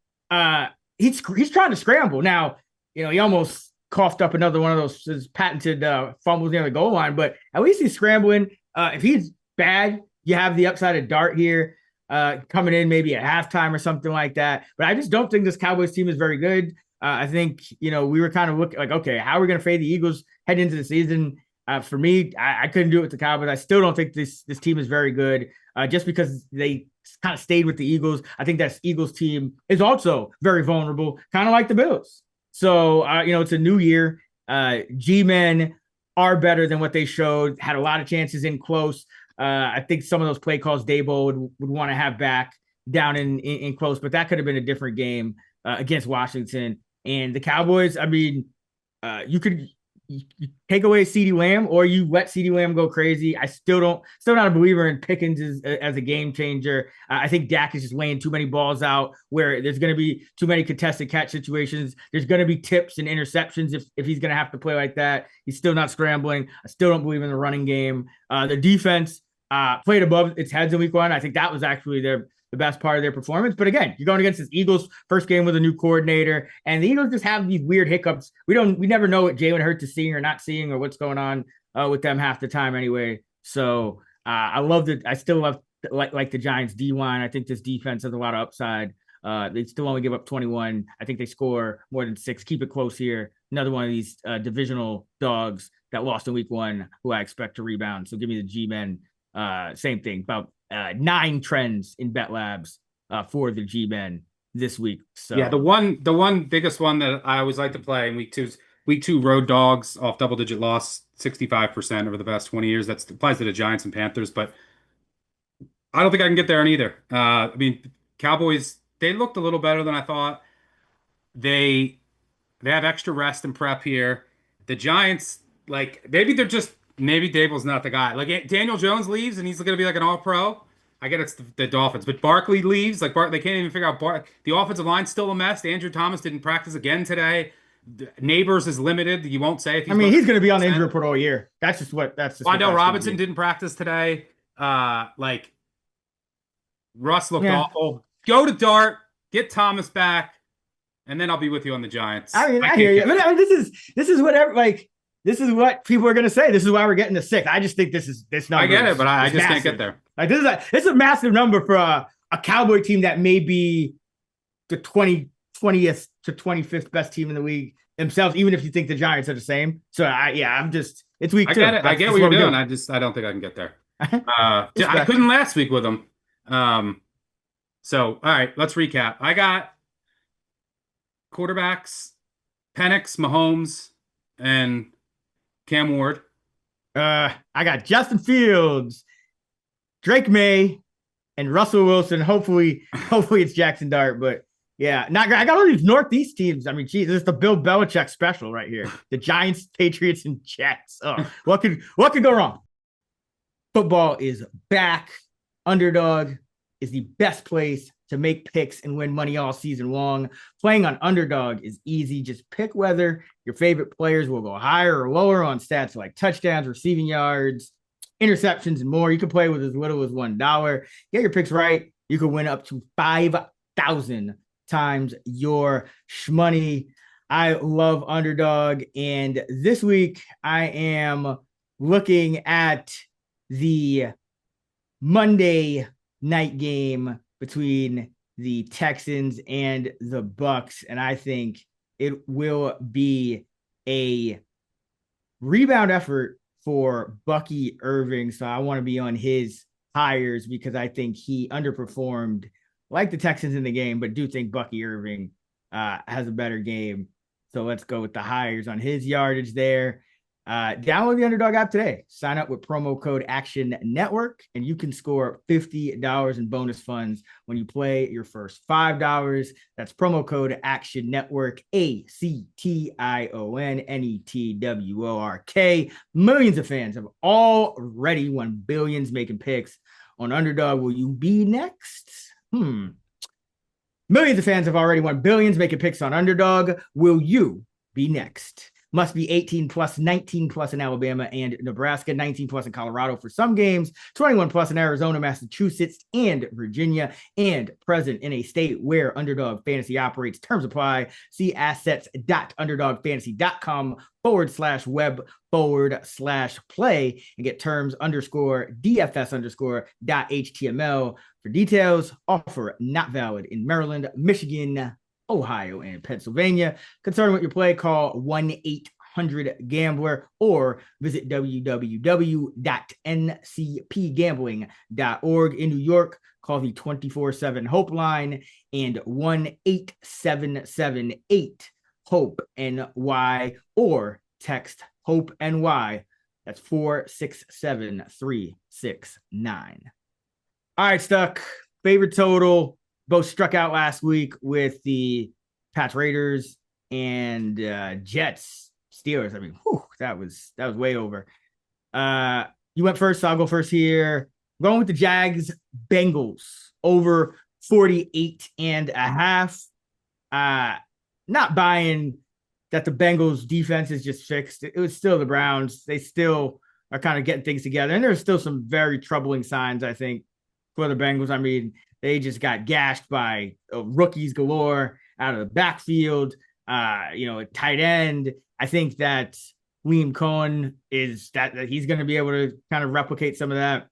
he's trying to scramble. Now, he almost coughed up another one of those his patented fumbles near the goal line, but at least he's scrambling. If he's bad, you have the upside of Dart here coming in maybe at halftime or something like that. But I just don't think this Cowboys team is very good. I think, we were kind of looking like, okay, how are we going to fade the Eagles heading into the season? For me, I couldn't do it with the Cowboys. I still don't think this team is very good just because they kind of stayed with the Eagles. I think that Eagles team is also very vulnerable, kind of like the Bills. So, it's a new year. G-men are better than what they showed, had a lot of chances in close. I think some of those play calls Dable would want to have back down in close, but that could have been a different game against Washington. And the Cowboys, I mean, you take away CeeDee Lamb or you let CeeDee Lamb go crazy. I still not a believer in Pickens as a game changer. I think Dak is just laying too many balls out where there's going to be too many contested catch situations. There's going to be tips and interceptions if he's going to have to play like that. He's still not scrambling. I still don't believe in the running game. The defense played above its heads in week 1. I think that was actually the best part of their performance. But again, you're going against this Eagles first game with a new coordinator, and the Eagles just have these weird hiccups. We never know what Jalen Hurts is seeing or not seeing or what's going on with them half the time anyway. So I love it. I still love like the Giants D line. I think this defense has a lot of upside. They still only give up 21. I think they score more than 6. Keep it close here. Another one of these divisional dogs that lost in week 1 who I expect to rebound. So give me the G-men. Same thing, about 9 trends in Bet Labs for the G-men this week. So yeah, the one biggest one that I always like to play in week two road dogs off double-digit loss, 65% over the past 20 years. That applies to the Giants and Panthers, but I don't think I can get there on either. I mean, Cowboys, they looked a little better than I thought. They have extra rest and prep here. The Giants, like, maybe Dable's not the guy. Like, Daniel Jones leaves and he's going to be like an all-pro. I get it's the Dolphins, but Barkley leaves. Like they can't even figure out the offensive line's still a mess. Andrew Thomas didn't practice again today. Neighbors is limited. You won't say if I he's mean, going he's going to be on the to. injury report all year. That's just what that's going Robinson to be. didn't practice today. Like Russ looked Yeah. awful. Go to Dart, get Thomas back, and then I'll be with you on the Giants. I mean, I can't hear you. get But there. I mean, this is what people are going to say. This is why we're getting to 6. I just think this number. I get it, but I is just massive. can't get there. Like this is a massive number for a Cowboy team that may be the 20th to 25th best team in the league themselves, even if you think the Giants are the same. So I'm just, it's week 2. I get it. I get what you're doing. I don't think I can get there. I couldn't last week with them. So all right, let's recap. I got quarterbacks, Penix, Mahomes, and Cam Ward. I got Justin Fields, Drake May, and Russell Wilson. Hopefully it's Jackson Dart, but yeah, not I got all these Northeast teams. I mean, geez, this is the Bill Belichick special right here. The Giants, Patriots, and Jets. Oh, what could go wrong? Football is back. Underdog is the best place to make picks and win money all season long. Playing on Underdog is easy. Just pick whether your favorite players will go higher or lower on stats like touchdowns, receiving yards, interceptions, and more. You can play with as little as $1. Get your picks right. You can win up to 5,000 times your shmoney. I love Underdog. And this week I am looking at the Monday night game between the Texans and the Bucks, and I think it will be a rebound effort for Bucky Irving. So I want to be on his hires because I think he underperformed like the Texans in the game, but do think Bucky Irving has a better game. So let's go with the hires on his yardage there. Download the Underdog app today. Sign up with promo code Action Network, and you can score $50 in bonus funds when you play your first $5. That's promo code Action Network, ACTION Millions of fans have already won billions making picks on Underdog. Will you be next? Millions of fans have already won billions making picks on Underdog. Will you be next? Must be 18 plus, 19 plus in Alabama and Nebraska, 19 plus in Colorado for some games, 21 plus in Arizona, Massachusetts, and Virginia, and present in a state where Underdog Fantasy operates. Terms apply. See assets.underdogfantasy.com/web/play and get terms _DFS_.html for details. Offer not valid in Maryland, Michigan, Ohio, and Pennsylvania. Concerned with your play, call 1-800-GAMBLER or visit www.ncpgambling.org. In New York, call the 24/7 Hope line and 1-877-8-HOPE-NY or text HOPE-NY. That's 467-369. All right, Stuck. Favorite total. Both struck out last week with the Pats Raiders and Jets Steelers. I mean, that was way over. You went first, so I'll go first here. I'm going with the Jags Bengals over 48.5. Not buying that the Bengals defense is just fixed. It was still the Browns. They still are kind of getting things together. And there's still some very troubling signs, I think, for the Bengals. I mean, they just got gashed by rookies galore out of the backfield. Tight end. I think that Liam Cohen is that he's going to be able to kind of replicate some of that.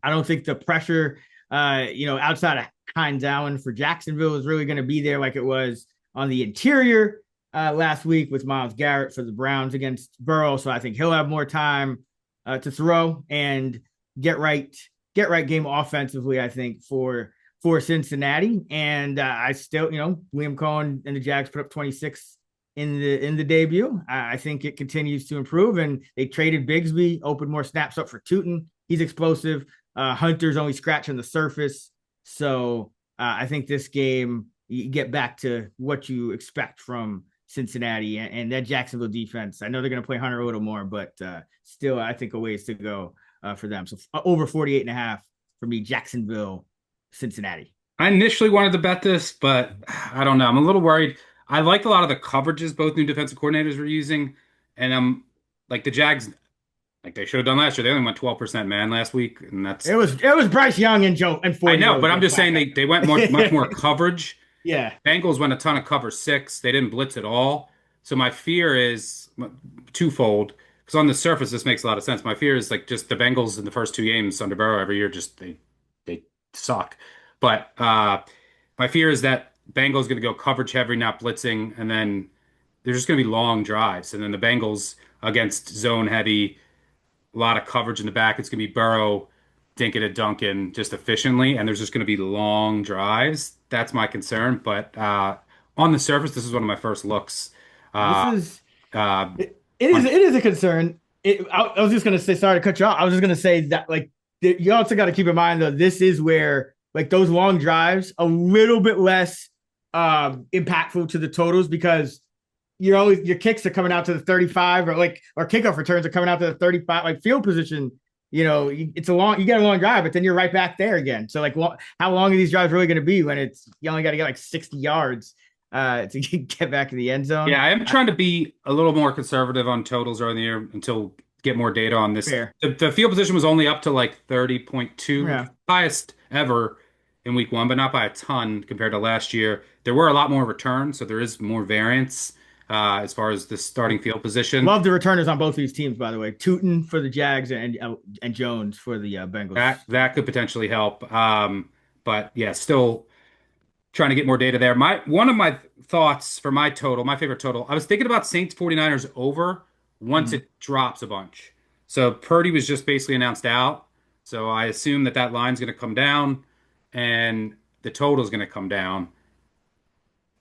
I don't think the pressure, outside of Hines Allen for Jacksonville is really going to be there like it was on the interior last week with Myles Garrett for the Browns against Burrow. So I think he'll have more time to throw and get right game offensively, I think, for Cincinnati. And I still, Liam Cohen and the Jags put up 26 in the debut. I think it continues to improve, and they traded Bigsby, opened more snaps up for Tootin. He's explosive. Hunter's only scratching the surface. So I think this game, you get back to what you expect from Cincinnati and that Jacksonville defense. I know they're going to play Hunter a little more, but still, I think a ways to go for them. So over 48.5 for me, Jacksonville, Cincinnati. I initially wanted to bet this, but I don't know. I'm a little worried. I liked a lot of the coverages both new defensive coordinators were using, and like the Jags, like they should have done last year. They only went 12% man last week, and that's It was Bryce Young and Joe and I 40 know, year old but I'm Joe just saying Flacco. they went much more coverage. Yeah. Bengals went a ton of cover six. They didn't blitz at all. So my fear is twofold. Because on the surface, this makes a lot of sense. My fear is like just the Bengals in the first two games under Burrow every year, just they suck. But my fear is that Bengals going to go coverage heavy, not blitzing, and then there's just going to be long drives. And then the Bengals against zone heavy, a lot of coverage in the back. It's going to be Burrow dinking it Duncan just efficiently, and there's just going to be long drives. That's my concern. But on the surface, this is one of my first looks. This Uh, is uh, it is a concern. I was just gonna say, sorry to cut you off. I was just gonna say that like you also got to keep in mind though, this is where like those long drives a little bit less impactful to the totals because you're always your kicks are coming out to the 35 or kickoff returns are coming out to the 35 like field position. It's you get a long drive, but then you're right back there again. So like, how long are these drives really going to be when you only got to get like 60 yards to get back in the end zone? yeah, I am trying to be a little more conservative on totals early in the year until get more data on this. Fair. The field position was only up to like 30.2, which Yeah. is the highest ever in week one, but not by a ton compared to last year. There were a lot more returns, so there is more variance as far as the starting field position. Love the returners on both these teams, by the way. Tootin for the Jags and Jones for the Bengals. That could potentially help. But yeah, still trying to get more data there. My one of my thoughts for my total, my favorite total, I was thinking about Saints 49ers over once Mhm. it drops a bunch. So Purdy was just basically announced out. So I assume that line's going to come down and the total is going to come down.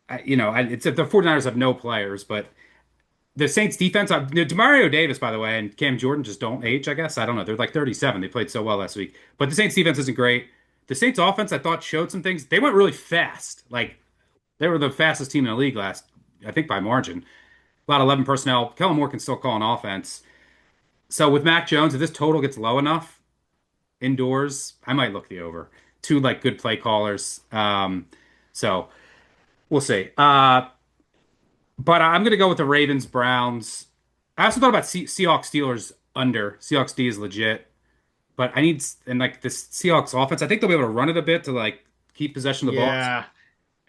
It's the 49ers have no players, but the Saints defense, Demario Davis, by the way, and Cam Jordan just don't age, I guess. I don't know. They're like 37. They played so well last week. But the Saints defense isn't great. The Saints offense, I thought, showed some things. They went really fast. Like, they were the fastest team in the league last, I think, by margin. About 11 personnel. Kellen Moore can still call an offense. So with Mac Jones, if this total gets low enough indoors, I might look the over. Two, like, good play callers. So we'll see. But I'm going to go with the Ravens Browns. I also thought about Seahawks Steelers under. Seahawks D is legit, but I need and like this Seahawks offense. I think they'll be able to run it a bit to like keep possession of the ball. Yeah.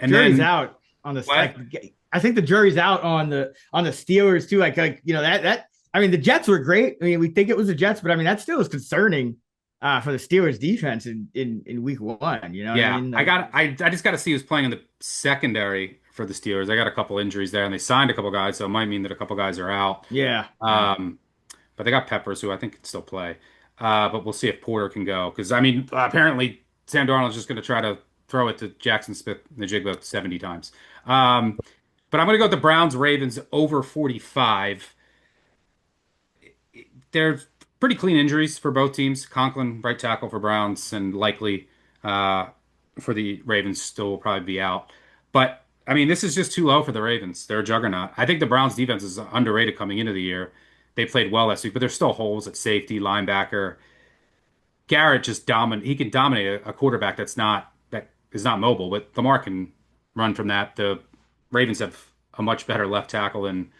And Jury's then out on this. what? Like, I think the jury's out on the Steelers too. That. I mean, the Jets were great. I mean, we think it was the Jets, but I mean that still is concerning for the Steelers defense in week one. You know what Yeah, I mean? Like, I just got to see who's playing in the secondary for the Steelers. I got a couple injuries there, and they signed a couple guys, so it might mean that a couple guys are out. yeah. But they got Peppers, who I think can still play. But we'll see if Porter can go. Because, I mean, apparently Sam Darnold's just going to try to throw it to Jackson Smith the Jigba 70 times. Um, but I'm going to go with the Browns Ravens over 45. They're pretty clean injuries for both teams. Conklin, right tackle for Browns, and likely uh, for the Ravens still will probably be out. But, I mean, this is just too low for the Ravens. They're a juggernaut. I think the Browns defense is underrated coming into the year. They played well last week, but there's still holes at safety, linebacker. Garrett just dominate. He can dominate a quarterback that is not mobile, but Lamar can run from that. The Ravens have a much better left tackle than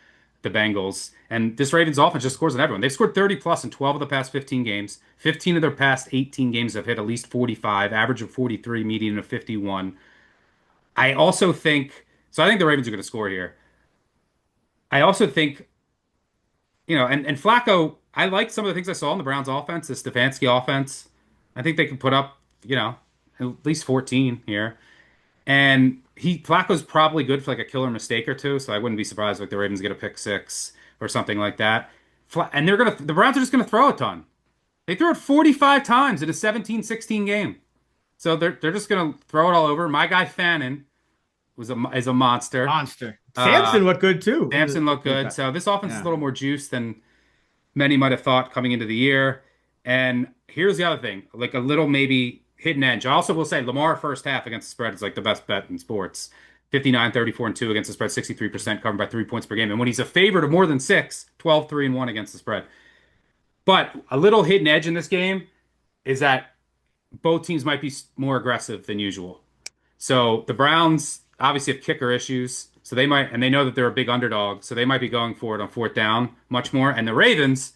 the Bengals, and this Ravens offense just scores on everyone. They've scored 30 plus in 12 of the past 15 games. 15 of their past 18 games have hit at least 45, average of 43, median of 51. I also think so. I think the Ravens are going to score here. I also think and Flacco, I like some of the things I saw in the Browns offense, the Stefanski offense. I think they can put up, at least 14 here. And Flacco's probably good for like a killer mistake or two, so I wouldn't be surprised if like the Ravens get a pick six or something like that. And the Browns are just gonna throw a ton. They threw it 45 times in a 17-16 game. So they're just gonna throw it all over. My guy Fannin is a monster. Monster. Uh Samson looked good too. Samson looked good. So this offense is a Yeah. little more juice than many might have thought coming into the year. And here's the other thing, like a little maybe hidden edge. I also will say Lamar first half against the spread is like the best bet in sports. 59, 34, and 2 against the spread, 63% covered by 3 points per game. And when he's a favorite of more than six, 12, 3, and 1 against the spread. But a little hidden edge in this game is that both teams might be more aggressive than usual. So the Browns obviously have kicker issues, so they might, and they know that they're a big underdog, so they might be going for it on fourth down much more. And the Ravens,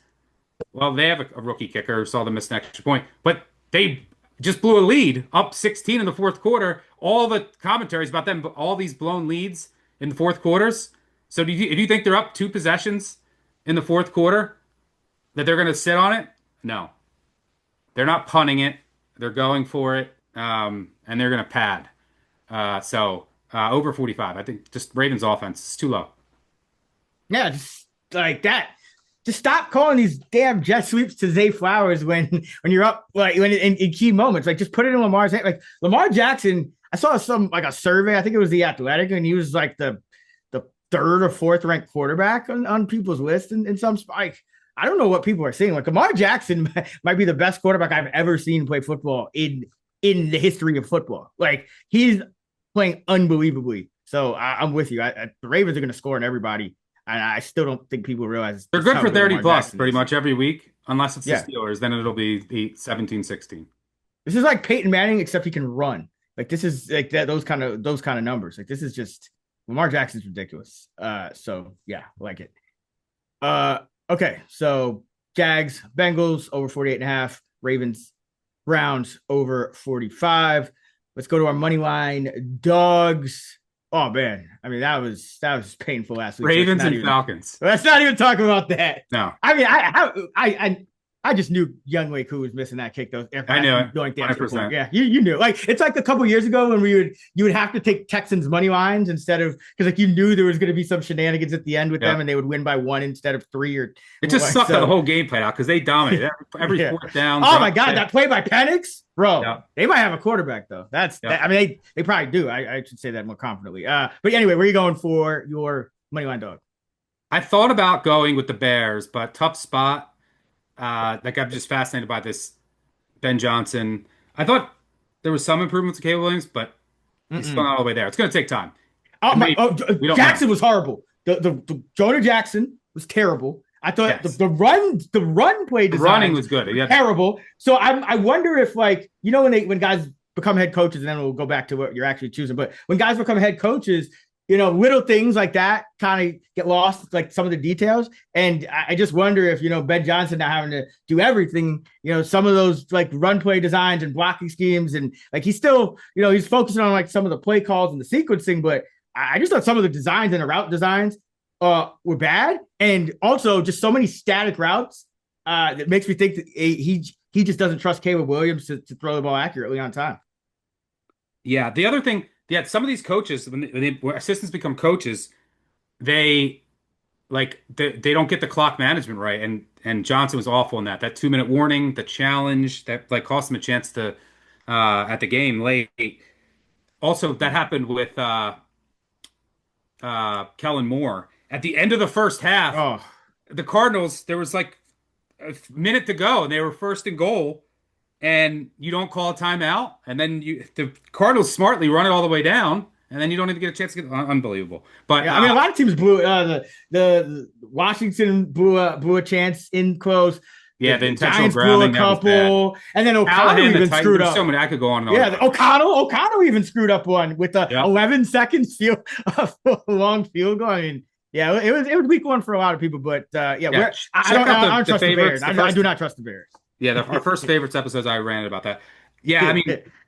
well, they have a rookie kicker, saw them miss an extra point, but they just blew a lead, up 16 in the fourth quarter. All the commentaries about them, all these blown leads in the fourth quarters. So if you think they're up two possessions in the fourth quarter, that they're going to sit on it? No, they're not punting it. They're going for it, and they're going to pad. Over 45. I think just Ravens offense is too low. Yeah, just like that. Just stop calling these damn jet sweeps to Zay Flowers when you're up, like when in key moments. Like just put it in Lamar's hand. Like Lamar Jackson, I saw some like a survey. I think it was the Athletic, and he was like the third or fourth ranked quarterback on people's list in some like. I don't know what people are saying. Like Lamar Jackson might be the best quarterback I've ever seen play football in the history of football. Like he's playing unbelievably. So I'm with you. The Ravens are going to score on everybody, and I still don't think people realize They're good for 30 Lamar plus Jackson pretty is. much every week, unless it's the Yeah, Steelers. Then it'll be 17-16. this is like Peyton Manning, except he can run. Like this is like that those kind of numbers. Like this is just Lamar Jackson's ridiculous. So yeah, I like it. Okay, so Jags, Bengals over 48.5, Ravens, Browns over 45. Let's go to our money line dogs. Oh man, I mean that was painful last week. Ravens and Falcons. Let's not even talk about that. No, I mean, I just knew Young Wei Koo was missing that kick though. I knew it. Going 100%. Yeah, you knew. Like it's like a couple years ago when you would have to take Texans money lines instead of because like you knew there was going to be some shenanigans at the end with them and they would win by one instead of three or. It just sucked how the whole game played out because they dominated every fourth down. Oh my god, that play by Penix, bro. Yeah. They might have a quarterback though. That, I mean they probably do. I should say that more confidently. But anyway, where are you going for your money line dog? I thought about going with the Bears, but tough spot. Like I'm just fascinated by this Ben Johnson. I thought there was some improvements to Caleb Williams, but he's still not all the way there. It's going to take time. Jackson was horrible. The Jonah Jackson was terrible. I thought the run play design running was good. Terrible. So I wonder if like when guys become head coaches, and then we'll go back to what you're actually choosing. But when guys become head coaches, little things like that kind of get lost, like some of the details. And I just wonder if, Ben Johnson now having to do everything, some of those like run play designs and blocking schemes. And like, he's still, he's focusing on like some of the play calls and the sequencing, but I just thought some of the designs and the route designs were bad. And also just so many static routes that makes me think that he just doesn't trust Caleb Williams to throw the ball accurately on time. Yeah. The other thing, some of these coaches, when assistants become coaches, they don't get the clock management right. And Johnson was awful in that. That 2-minute warning, the challenge that like cost him a chance to at the game late. Also, that happened with Kellen Moore at the end of the first half. Oh. The Cardinals, there was like a minute to go, and they were first and goal. And you don't call a timeout, and then the Cardinals smartly run it all the way down, and then you don't even get a chance to get unbelievable. But yeah, I mean, a lot of teams blew the Washington blew a chance in close. Yeah, the intentional Giants grounding blew a couple, and then O'Connell even screwed up. So many I could go on and on. Yeah, O'Connell even screwed up one with the 11 seconds long field goal. I mean, yeah, it was week one for a lot of people, but I don't trust the Bears. I do not trust the Bears. Yeah, our first favorites episodes, I ranted about that. Yeah, I mean,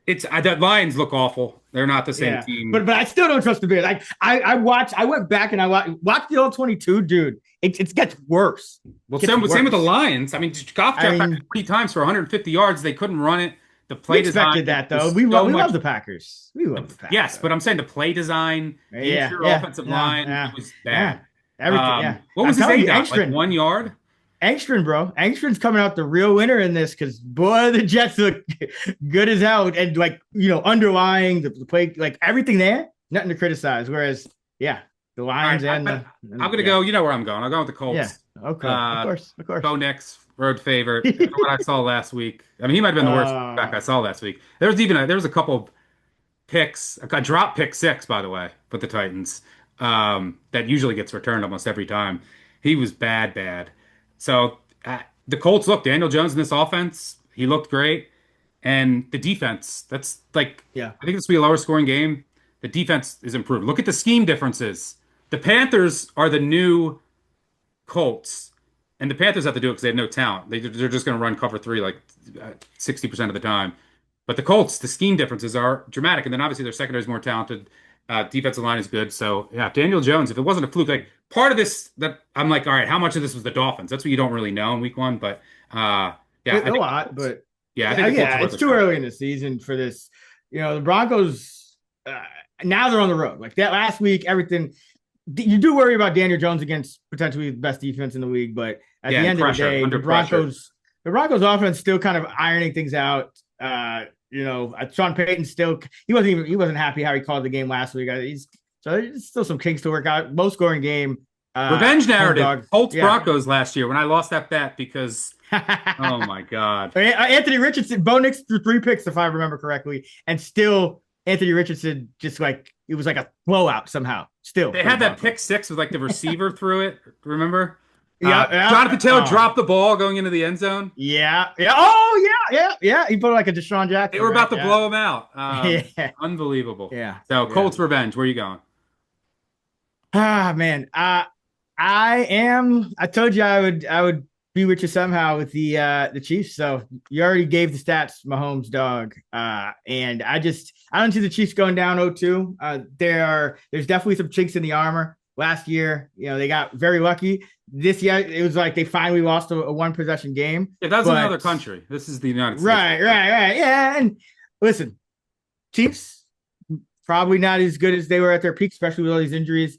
the Lions look awful. They're not the same team. But I still don't trust the Bears. Like I went back and I watched the all 22, dude. It gets worse. Well, same with the Lions. I mean, Goff got back 3 times for 150 yards. They couldn't run it. The play design. We expected that though. We love the Packers. We love the Packers. Yes, but I'm saying the play design, offensive line, it was bad. Everything. What was his A dot? Like 1 yard? Angstrom, bro. Angstrom's coming out the real winner in this because boy, the Jets look good as hell and like underlying the play, like everything there, nothing to criticize. Whereas, the Lions I'm gonna go. You know where I'm going. I'll go with the Colts. Yeah, okay, of course. Bo Nix, road favorite. What I saw last week. I mean, he might have been the worst back I saw last week. There was a couple picks. I dropped pick 6 by the way, with the Titans. That usually gets returned almost every time. He was bad. So the Colts look, Daniel Jones in this offense, he looked great. And the defense, that's like, Yeah. I think this will be a lower scoring game. The defense is improved. Look at the scheme differences. The Panthers are the new Colts, and the Panthers have to do it because they have no talent. They're just going to run cover three like 60% of the time. But the Colts, the scheme differences are dramatic, and then obviously their secondary is more talented. Defensive line is good. So yeah, Daniel Jones. If it wasn't a fluke, like part of this, that I'm like, all right, how much of this was the Dolphins? That's what you don't really know in week one. But yeah, I A think lot, but yeah, I think yeah, the Colts yeah, are worth it's a too shot. early in the season for this. The Broncos, now they're on the road. Like that last week, everything. You do worry about Daniel Jones against potentially the best defense in the league, but at Yeah, the and end of the pressure, day, under pressure. The Broncos offense still kind of ironing things out. Sean Payton still he wasn't happy how he called the game last week. So there's still some kinks to work out. Low scoring game, Revenge home narrative. dog. Colts Yeah. Broncos last year when I lost that bet because oh my God. Anthony Richardson, Bo Nix threw 3 picks, if I remember correctly, and still Anthony Richardson just like it was like a blowout somehow. Still They for the had that Broncos. pick six with like the receiver through it. Remember? Yeah, Jonathan yeah, Taylor dropped the ball going into the end zone. yeah, yeah. Oh, yeah. He put like a Deshaun They Jackson, were right? about to Yeah, blow him out. yeah, Unbelievable. yeah, So yeah. Colts revenge. Where are you going? Ah, man. I am. I told you I would be with you somehow with the Chiefs. So you already gave the stats, Mahomes dog. And I don't see the Chiefs going down 0-2. There's definitely some chinks in the armor. Last year, they got very lucky. This year, it was like they finally lost a one possession game. Yeah, that was another But country. This is the United States. right, yeah. And listen, Chiefs probably not as good as they were at their peak, especially with all these injuries.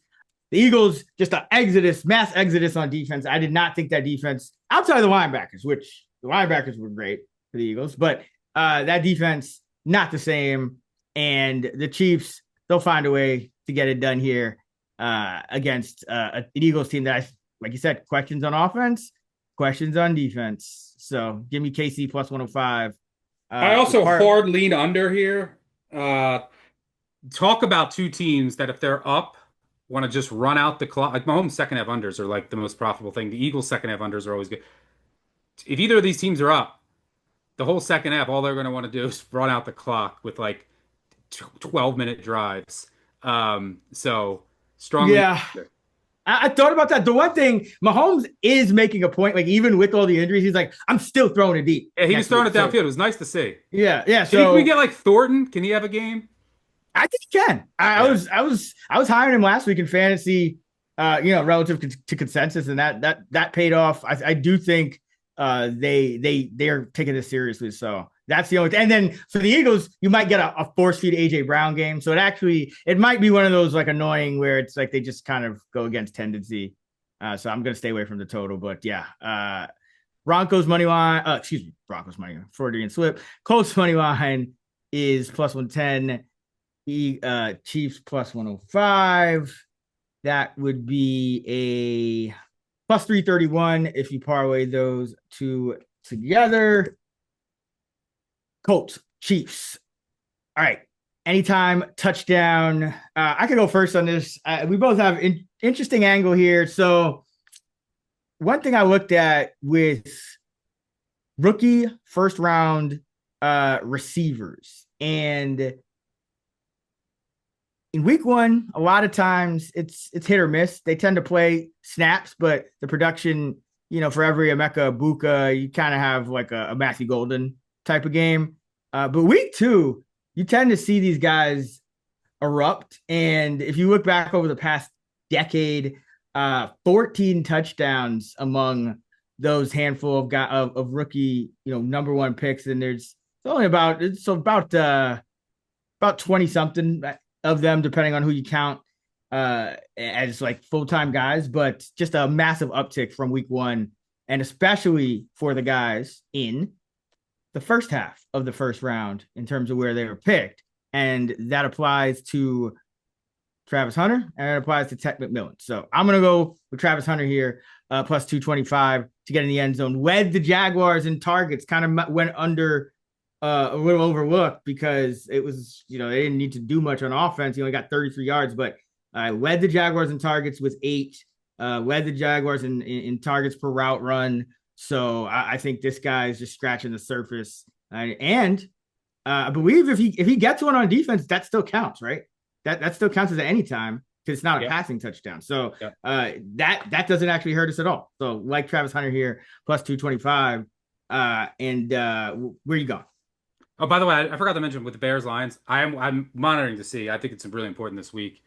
The Eagles, just an mass exodus on defense. I did not think that defense, outside of the linebackers, which the linebackers were great for the Eagles, but that defense, not the same. And the Chiefs, they'll find a way to get it done here against an Eagles team that, like you said, questions on offense, questions on defense. So give me KC plus 105. I also hard lean under here. Talk about two teams that if they're up, want to just run out the clock. Like Mahomes' second half unders are like the most profitable thing. The Eagles' second half unders are always good. If either of these teams are up, the whole second half, all they're going to want to do is run out the clock with like 12-minute drives. So strongly. Yeah. I thought about that. The one thing, Mahomes is making a point, like even with all the injuries, he's like, I'm still throwing it deep. Yeah, he was next throwing week. it downfield. It was nice to see. Yeah. Can we So get like Thornton? Can he have a game? I think he can. I was hiring him last week in fantasy, relative to consensus, and that paid off. I do think they're taking this seriously. So that's the only. And then for the Eagles, you might get a force feed AJ Brown game. So it might be one of those like annoying where it's like they just kind of go against tendency. So I'm gonna stay away from the total. But yeah, Broncos money line. Broncos money line. Freudian slip. Colts money line is plus 110. Chiefs plus 105. That would be a plus 331 if you parlay those two together. Colts, Chiefs. All right. Anytime touchdown. I could go first on this. We both have an interesting angle here. So, one thing I looked at with rookie first round receivers, and in week one, a lot of times it's hit or miss. They tend to play snaps, but the production, for every Emeka Buka, you kind of have like a Matthew Golden type of game. But week two, you tend to see these guys erupt. And if you look back over the past decade, 14 touchdowns among those handful of rookie, number one picks. And it's only about 20 something of them, depending on who you count as like full-time guys, but just a massive uptick from week one, and especially for the guys in the first half of the first round in terms of where they were picked. And that applies to Travis Hunter and it applies to Tech McMillan. So I'm going to go with Travis Hunter here, plus 225 to get in the end zone. Led the Jaguars in targets, kind of went under a little overlooked because it was, they didn't need to do much on offense. He only got 33 yards, but led the Jaguars in targets with 8, led the Jaguars in targets per route run. So I think this guy is just scratching the surface And I believe if he gets one on defense, that still counts, right? That still counts as at any time because it's not a passing touchdown. So that doesn't actually hurt us at all. So like Travis Hunter here, plus 225. And where you going? Oh, by the way, I forgot to mention with the Bears Lions, I'm monitoring to see. I think it's really important this week.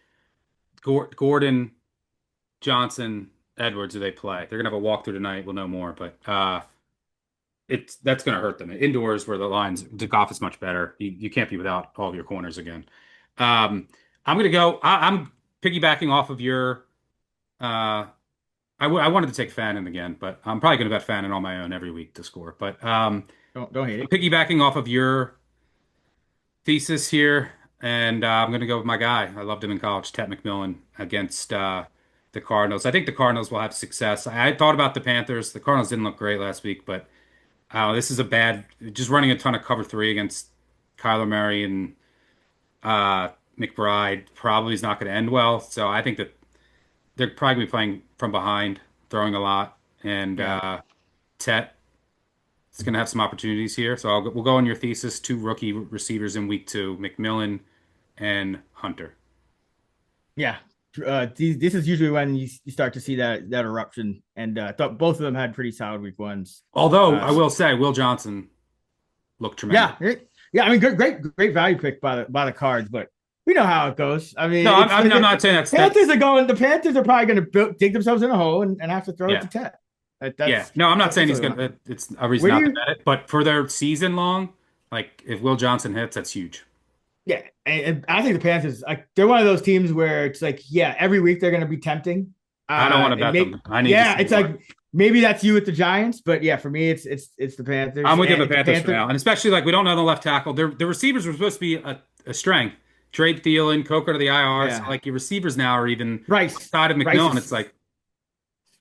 Gordon, Johnson, Edwards, do they play? They're gonna have a walkthrough tonight. We'll know more, but that's gonna hurt them. Indoors where the lines Goff is much better. You can't be without all of your corners again. I'm gonna go. I'm piggybacking off of your. I wanted to take Fannin again, but I'm probably gonna bet Fannin on my own every week to score. But don't hate it. Piggybacking off of your thesis here, and I'm going to go with my guy. I loved him in college, Ted McMillan, against the Cardinals. I think the Cardinals will have success. I thought about the Panthers. The Cardinals didn't look great last week, but this is a bad, just running a ton of cover three against Kyler Murray and McBride probably is not going to end well. So I think that they're probably going to be playing from behind, throwing a lot, and Tet is going to have some opportunities here. So we'll go on your thesis: two rookie receivers in week 2, McMillan and Hunter. Yeah, this is usually when you start to see that eruption, and I thought both of them had pretty solid week ones. Although I will say, Will Johnson looked tremendous. Yeah. I mean, great value pick by the Cards, but we know how it goes. I mean, no, I'm not saying that's Panthers are going. The Panthers are probably going to dig themselves in a hole and have to throw it to Tet. No, I'm not saying he's going to. It's a reason not to bet it, but for their season long, like if Will Johnson hits, that's huge. Yeah, and I think the Panthers, like, they're one of those teams where it's like, every week they're going to be tempting. I don't want to bet them. I need. It's more. Like maybe that's you with the Giants, but for me, it's the Panthers. I'm with you, the Panthers for now, and especially like we don't know the left tackle. The receivers were supposed to be a strength. Trade Thielen, Coker to the IR. So like your receivers now are even side of McMillan. It's like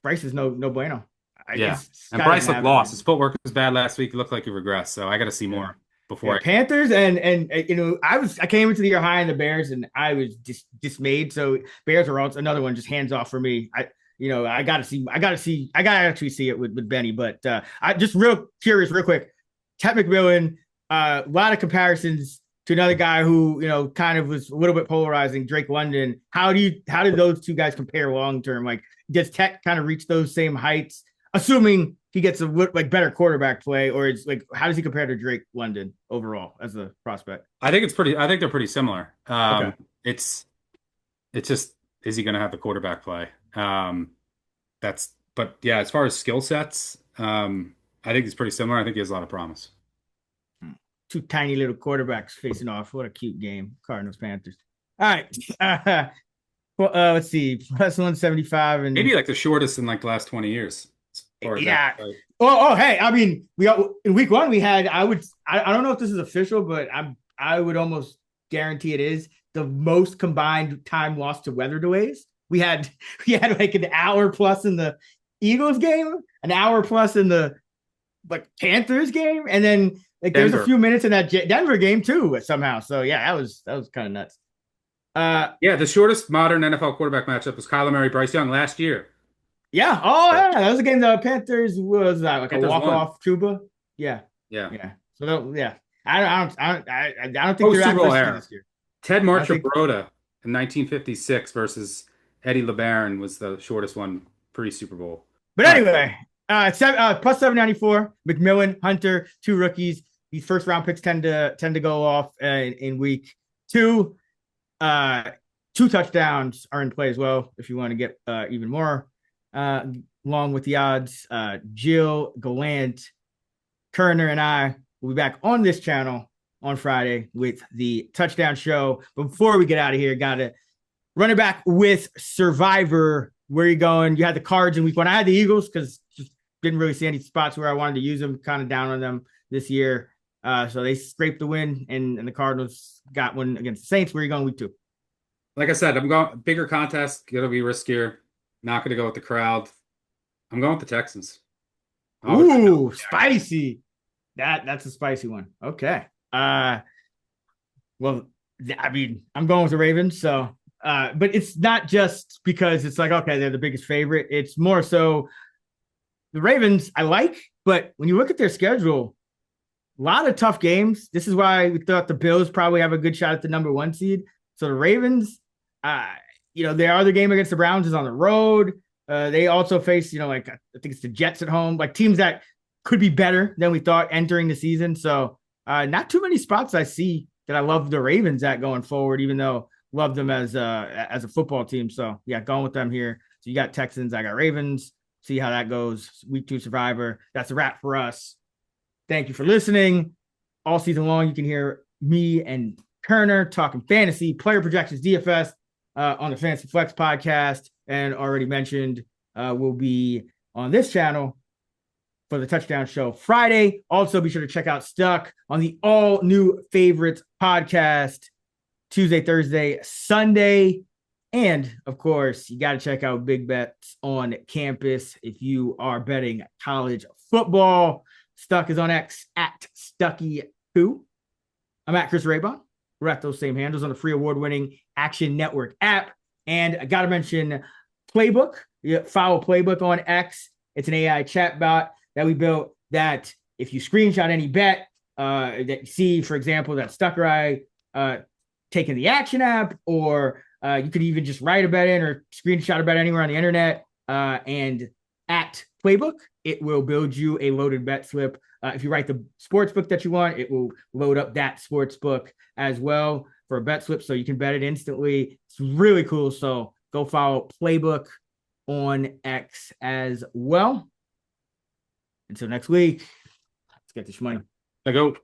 Bryce is no bueno. And Bryce looked lost. His footwork was bad last week. It looked like he regressed. So I got to see more before Panthers and I came into the year high in the Bears and I was just dismayed. So Bears are also another one just hands off for me. I gotta actually see it with Benny. But I just real curious, real quick. Ted McMillan, a lot of comparisons to another guy who kind of was a little bit polarizing, Drake London. How did those two guys compare long term? Like, does Tet kind of reach those same heights, assuming he gets a better quarterback play, or it's like how does he compare to Drake London overall as a prospect? I think they're pretty similar. It's just, is he going to have the quarterback play? As far as skill sets, I think it's pretty similar. I think he has a lot of promise. Two tiny little quarterbacks facing off. What a cute game. Cardinals Panthers. All right. Let's see. Plus 175 and maybe like the shortest in like the last 20 years. Yeah. Hey, I mean, in week 1 we had, I don't know if this is official, but I would almost guarantee it is the most combined time lost to weather delays. We had like an hour plus in the Eagles game, an hour plus in the Panthers game, and then there's a few minutes in that Denver game too somehow. So that was kind of nuts. The shortest modern NFL quarterback matchup was Kyler Murray, Bryce Young last year. Yeah. That was a game the Panthers was Panthers a walk-off Cuba. Yeah. So I don't think they're accurate this year. Ted Marchibroda in 1956 versus Eddie LeBaron was the shortest one pre-Super Bowl. But anyway, plus 794, McMillan, Hunter, 2 rookies. These first round picks tend to go off in week 2. 2 touchdowns are in play as well if you want to get even more along with the odds. Jill, Gallant, Kerner, and I will be back on this channel on Friday with the touchdown show. But before we get out of here, gotta run it back with Survivor. Where are you going? You had the Cards in week 1. I had the Eagles because just didn't really see any spots where I wanted to use them. Kind of down on them this year. So they scraped the win, and the Cardinals got one against the Saints. Where are you going week 2? Like I said, I'm going bigger contest. Gonna be riskier. Not gonna go with the crowd. I'm going with the Texans. Ooh, spicy. That's a spicy one. Okay. Well, I mean, I'm going with the Ravens. So, but it's not just because it's like, okay, they're the biggest favorite. It's more so the Ravens I like, but when you look at their schedule, lot of tough games. This is why we thought the Bills probably have a good shot at the number 1 seed. So the Ravens, their other game against the Browns is on the road. They also face, like I think it's the Jets at home, like teams that could be better than we thought entering the season. So not too many spots I see that I love the Ravens at going forward, even though love them as a football team. So yeah, going with them here. So you got Texans, I got Ravens. See how that goes. Week 2 Survivor. That's a wrap for us. Thank you for listening. All season long, you can hear me and Kerner talking fantasy, player projections, DFS on the Fantasy Flex podcast. And already mentioned, we'll be on this channel for the Touchdown Show Friday. Also, be sure to check out Stuck on the all new Favorites podcast Tuesday, Thursday, Sunday. And of course, you got to check out Big Bets on Campus if you are betting college football. Stuck is on X at Stuckey2. I'm at Chris Raybon. We're at those same handles on the free award-winning Action Network app. And I got to mention Playbook. Follow Playbook on X. It's an AI chat bot that we built that if you screenshot any bet that you see, for example, that Stucker taking the Action app, or you could even just write a bet in or screenshot a bet anywhere on the internet, and at Playbook, it will build you a loaded bet slip. If you write the sports book that you want, it will load up that sports book as well for a bet slip, so you can bet it instantly. It's really cool. So go follow Playbook on X as well. Until next week, let's get this money. I go.